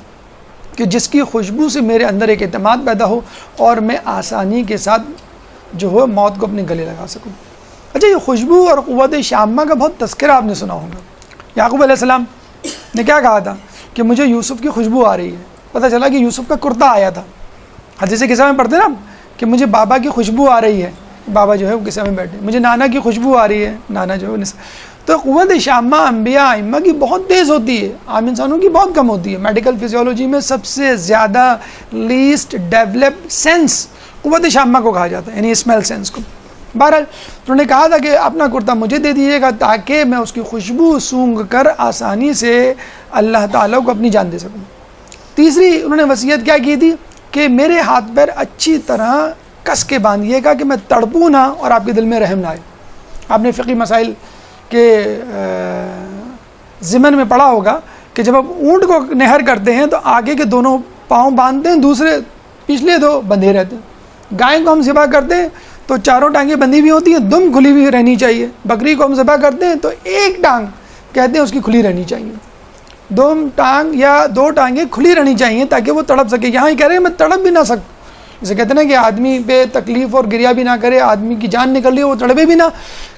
کہ جس کی خوشبو سے میرے اندر ایک اعتماد پیدا ہو اور میں آسانی کے ساتھ جو ہو موت کو اپنے گلے لگا سکوں۔ اچھا، یہ خوشبو اور قوت شامہ کا بہت تذکرہ آپ نے سنا ہوگا۔ یعقوب علیہ السلام نے کیا کہا تھا کہ مجھے یوسف کی خوشبو آ رہی ہے، پتہ چلا کہ یوسف کا کرتا آیا تھا۔ حدیث قصہ میں پڑھتے نا کہ مجھے بابا کی خوشبو آ رہی ہے، بابا جو ہے وہ قصہ میں بیٹھے، مجھے نانا کی خوشبو آ رہی ہے، نانا جو ہے۔ تو قوت شامہ انبیاء ائمہ کی بہت تیز ہوتی ہے، عام انسانوں کی بہت کم ہوتی ہے۔ میڈیکل فزیولوجی میں سب سے زیادہ لیسٹ ڈیولپڈ سینس قوت شامہ کو کہا جاتا ہے، یعنی اسمیل سینس کو۔ بہرحال انہوں نے کہا تھا کہ اپنا کرتا مجھے دے دیجیے گا تاکہ میں اس کی خوشبو سونگھ کر آسانی سے اللہ تعالیٰ کو اپنی جان دے سکوں۔ تیسری انہوں نے وصیت کیا کی تھی کہ میرے ہاتھ پیر اچھی طرح کس کے باندھیے گا کہ میں تڑپوں نہ اور آپ کے دل میں رحم نہ آئے۔ آپ نے فقہی مسائل کے ضمن میں پڑھا ہوگا کہ جب آپ اونٹ کو نہر کرتے ہیں تو آگے کے دونوں پاؤں باندھتے ہیں، دوسرے پچھلے دو بندھے رہتے ہیں۔ گائے کو ہم ذبح کرتے ہیں تو چاروں ٹانگیں بندھی ہوئی ہوتی ہیں، دم کھلی ہوئی رہنی چاہیے۔ بکری کو ہم ذبح کرتے ہیں تو ایک ٹانگ کہتے ہیں اس کی کھلی رہنی چاہیے، دو ٹانگ یا دو ٹانگیں کھلی رہنی چاہیے تاکہ وہ تڑپ سکے. یہاں یہ کہہ رہے ہیں میں تڑپ بھی نہ سکوں. جسے کہتے ہیں نا کہ آدمی پہ تکلیف اور گریا بھی نہ کرے، آدمی کی جان نکل رہی ہے وہ تڑپے بھی نہ،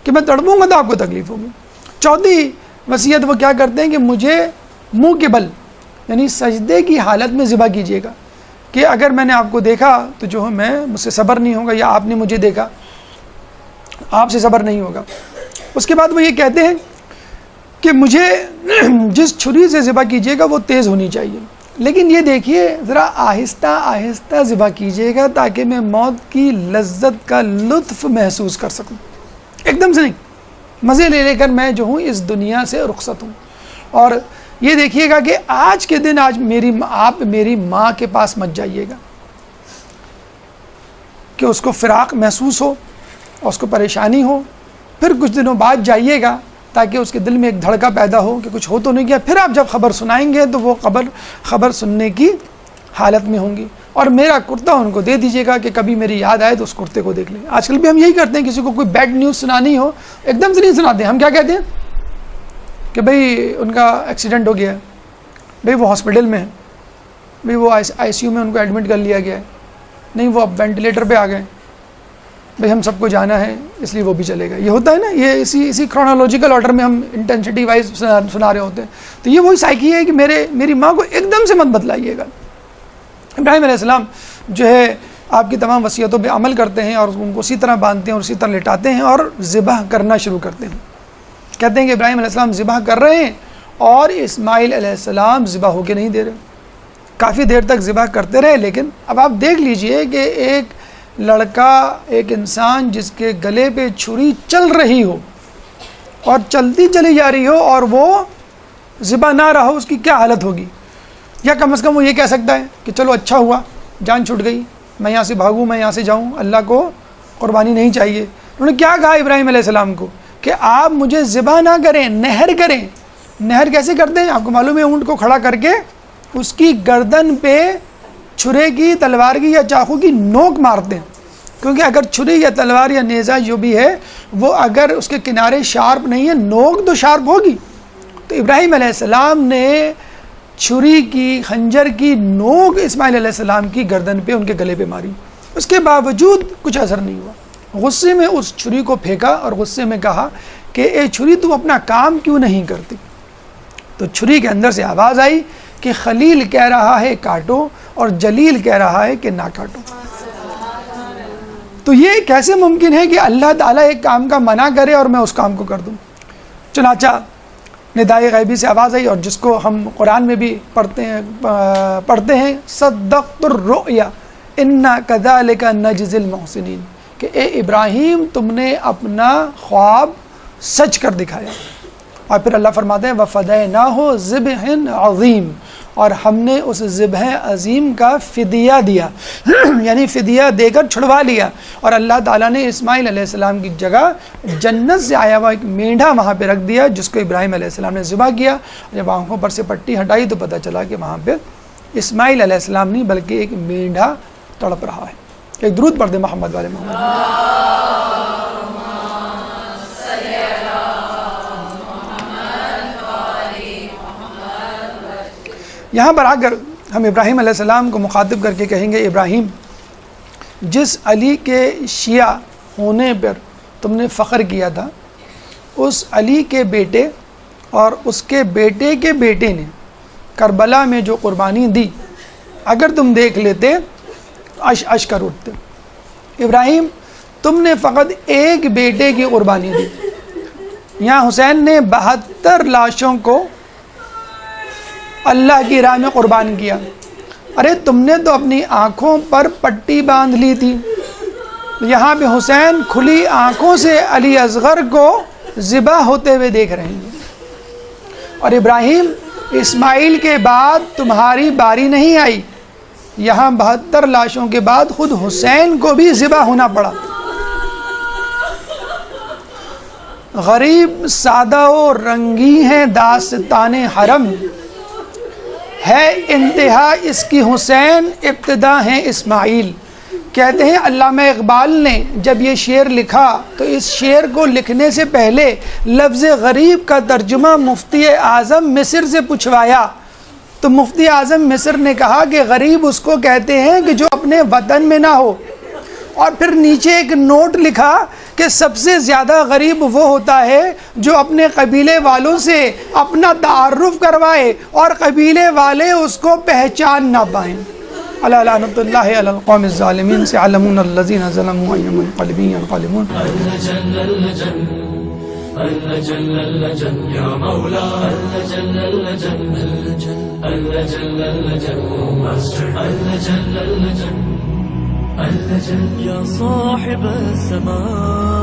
کہ میں تڑپوں گا تو آپ کو تکلیف ہوگی. چوتھی وصیت وہ کیا کرتے ہیں کہ مجھے منہ کے بل یعنی سجدے کی حالت میں ذبح کیجیے گا، کہ اگر میں نے آپ کو دیکھا تو جو ہے مجھ سے صبر نہیں ہوگا، یا آپ نے مجھے دیکھا آپ سے صبر نہیں ہوگا. اس کے بعد وہ یہ کہتے ہیں کہ مجھے جس چھری سے ذبح کیجیے گا وہ تیز ہونی چاہیے، لیکن یہ دیکھیے ذرا آہستہ آہستہ ذبح کیجیے گا تاکہ میں موت کی لذت کا لطف محسوس کر سکوں، ایک دم سے نہیں، مزے لے لے کر میں جو ہوں اس دنیا سے رخصت ہوں. اور یہ دیکھیے گا کہ آج کے دن آپ میری ماں کے پاس مت جائیے گا کہ اس کو فراق محسوس ہو اور اس کو پریشانی ہو، پھر کچھ دنوں بعد جائیے گا تاکہ اس کے دل میں ایک دھڑکا پیدا ہو کہ کچھ ہو تو نہیں گیا. پھر آپ جب خبر سنائیں گے تو وہ خبر سننے کی حالت میں ہوں گی. اور میرا کرتا ان کو دے دیجیے گا کہ کبھی میری یاد آئے تو اس کرتے کو دیکھ لیں. آج کل بھی ہم یہی کرتے ہیں، کسی کو کوئی بیڈ نیوز سنانی ہو ایک دم سے نہیں سناتے. ہم کیا کہتے ہیں کہ بھئی ان کا ایکسیڈنٹ ہو گیا ہے، بھئی وہ ہاسپٹل میں ہے، بھئی وہ آئی سی یو میں ان کو ایڈمٹ کر لیا گیا ہے، نہیں وہ اب وینٹیلیٹر پہ آ گئے، بھئی ہم سب کو جانا ہے اس لیے وہ بھی چلے گا. یہ ہوتا ہے نا، یہ اسی کرونالوجیکل آرڈر میں ہم انٹینسٹی وائز سنا رہے ہوتے ہیں. تو یہ وہی سائیکی ہے کہ میری ماں کو ایک دم سے مت بتلائیے گا. ابراہیم علیہ السلام جو ہے آپ کی تمام وصیتوں پہ عمل کرتے ہیں اور ان کو اسی طرح باندھتے ہیں اور اسی طرح لٹاتے ہیں اور ذبح کرنا شروع کرتے ہیں. کہتے ہیں کہ ابراہیم علیہ السلام ذبح کر رہے ہیں اور اسماعیل علیہ السلام ذبح ہو کے نہیں دے رہے. کافی دیر تک ذبح کرتے رہے، لیکن اب آپ دیکھ لیجئے کہ ایک لڑکا، ایک انسان جس کے گلے پہ چھری چل رہی ہو اور چلتی چلی جا رہی ہو اور وہ ذبح نہ رہا ہو، اس کی کیا حالت ہوگی. یا کم از کم وہ یہ کہہ سکتا ہے کہ چلو اچھا ہوا، جان چھوٹ گئی، میں یہاں سے بھاگوں، میں یہاں سے جاؤں، اللہ کو قربانی نہیں چاہیے. انہوں نے کیا کہا ابراہیم علیہ السلام کو کہ آپ مجھے ذبح نہ کریں، نہر کریں. نہر کیسے کرتے ہیں؟ آپ کو معلوم ہے، اونٹ کو کھڑا کر کے اس کی گردن پہ چھرے کی، تلوار کی یا چاقو کی نوک مارتے ہیں، کیونکہ اگر چھری یا تلوار یا نیزہ جو بھی ہے وہ اگر اس کے کنارے شارپ نہیں ہے، نوک تو شارپ ہوگی. تو ابراہیم علیہ السلام نے چھری کی، خنجر کی نوک اسماعیل علیہ السلام کی گردن پہ، ان کے گلے پہ ماری. اس کے باوجود کچھ اثر نہیں ہوا. غصے میں اس چھری کو پھینکا اور غصے میں کہا کہ اے چھری تم اپنا کام کیوں نہیں کرتی. تو چھری کے اندر سے آواز آئی کہ خلیل کہہ رہا ہے کاٹو اور جلیل کہہ رہا ہے کہ نہ کاٹو. تو یہ کیسے ممکن ہے کہ اللہ تعالیٰ ایک کام کا منع کرے اور میں اس کام کو کر دوں. چنانچہ ندائے غیبی سے آواز آئی، اور جس کو ہم قرآن میں بھی پڑھتے ہیں صدقت الرؤیا انا کذالک نجزی المحسنین، کہ اے ابراہیم تم نے اپنا خواب سچ کر دکھایا. اور پھر اللہ فرماتے ہیں وَفَدَيْنَاهُ ذِبْحٍ عَظِيمٍ، اور ہم نے اس ذبح عظیم کا فدیہ دیا، یعنی فدیہ دے کر چھڑوا لیا. اور اللہ تعالیٰ نے اسماعیل علیہ السلام کی جگہ جنت سے آیا ہوا ایک مینڈھا وہاں پہ رکھ دیا، جس کو ابراہیم علیہ السلام نے ذبح کیا. جب آنکھوں پر سے پٹی ہٹائی تو پتہ چلا کہ وہاں پہ اسماعیل علیہ السلام نہیں بلکہ ایک مینڈھا تڑپ رہا ہے. ایک درود پڑھ دیں محمد والے محمد. یہاں پر آ کر ہم ابراہیم علیہ السلام کو مخاطب کر کے کہیں گے ابراہیم، جس علی کے شیعہ ہونے پر تم نے فخر کیا تھا، اس علی کے بیٹے اور اس کے بیٹے کے بیٹے نے کربلا میں جو قربانی دی، اگر تم دیکھ لیتے اش کر اٹھتے. ابراہیم تم نے فقط ایک بیٹے کی قربانی دی، یہاں حسین نے 72 لاشوں کو اللہ کی راہ میں قربان کیا. ارے تم نے تو اپنی آنکھوں پر پٹی باندھ لی تھی، یہاں پہ حسین کھلی آنکھوں سے علی اصغر کو ذبح ہوتے ہوئے دیکھ رہے ہیں. اور ابراہیم اسماعیل کے بعد تمہاری باری نہیں آئی، یہاں 72 لاشوں کے بعد خود حسین کو بھی ذبح ہونا پڑا. غریب سادہ و رنگی ہیں داستان حرم، ہے انتہا اس کی حسین ابتدا ہیں اسماعیل. کہتے ہیں علامہ اقبال نے جب یہ شعر لکھا تو اس شعر کو لکھنے سے پہلے لفظ غریب کا ترجمہ مفتی اعظم مصر سے پوچھوایا، تو مفتی اعظم مصر نے کہا کہ غریب اس کو کہتے ہیں کہ جو اپنے وطن میں نہ ہو، اور پھر نیچے ایک نوٹ لکھا کہ سب سے زیادہ غریب وہ ہوتا ہے جو اپنے قبیلے والوں سے اپنا تعارف کروائے اور قبیلے والے اس کو پہچان نہ پائیں۔ الا لعنۃ اللہ علی القوم الظالمین سیعلمون الذین ظلموا ای منقلب ینقلبون۔ يا صاحب السماء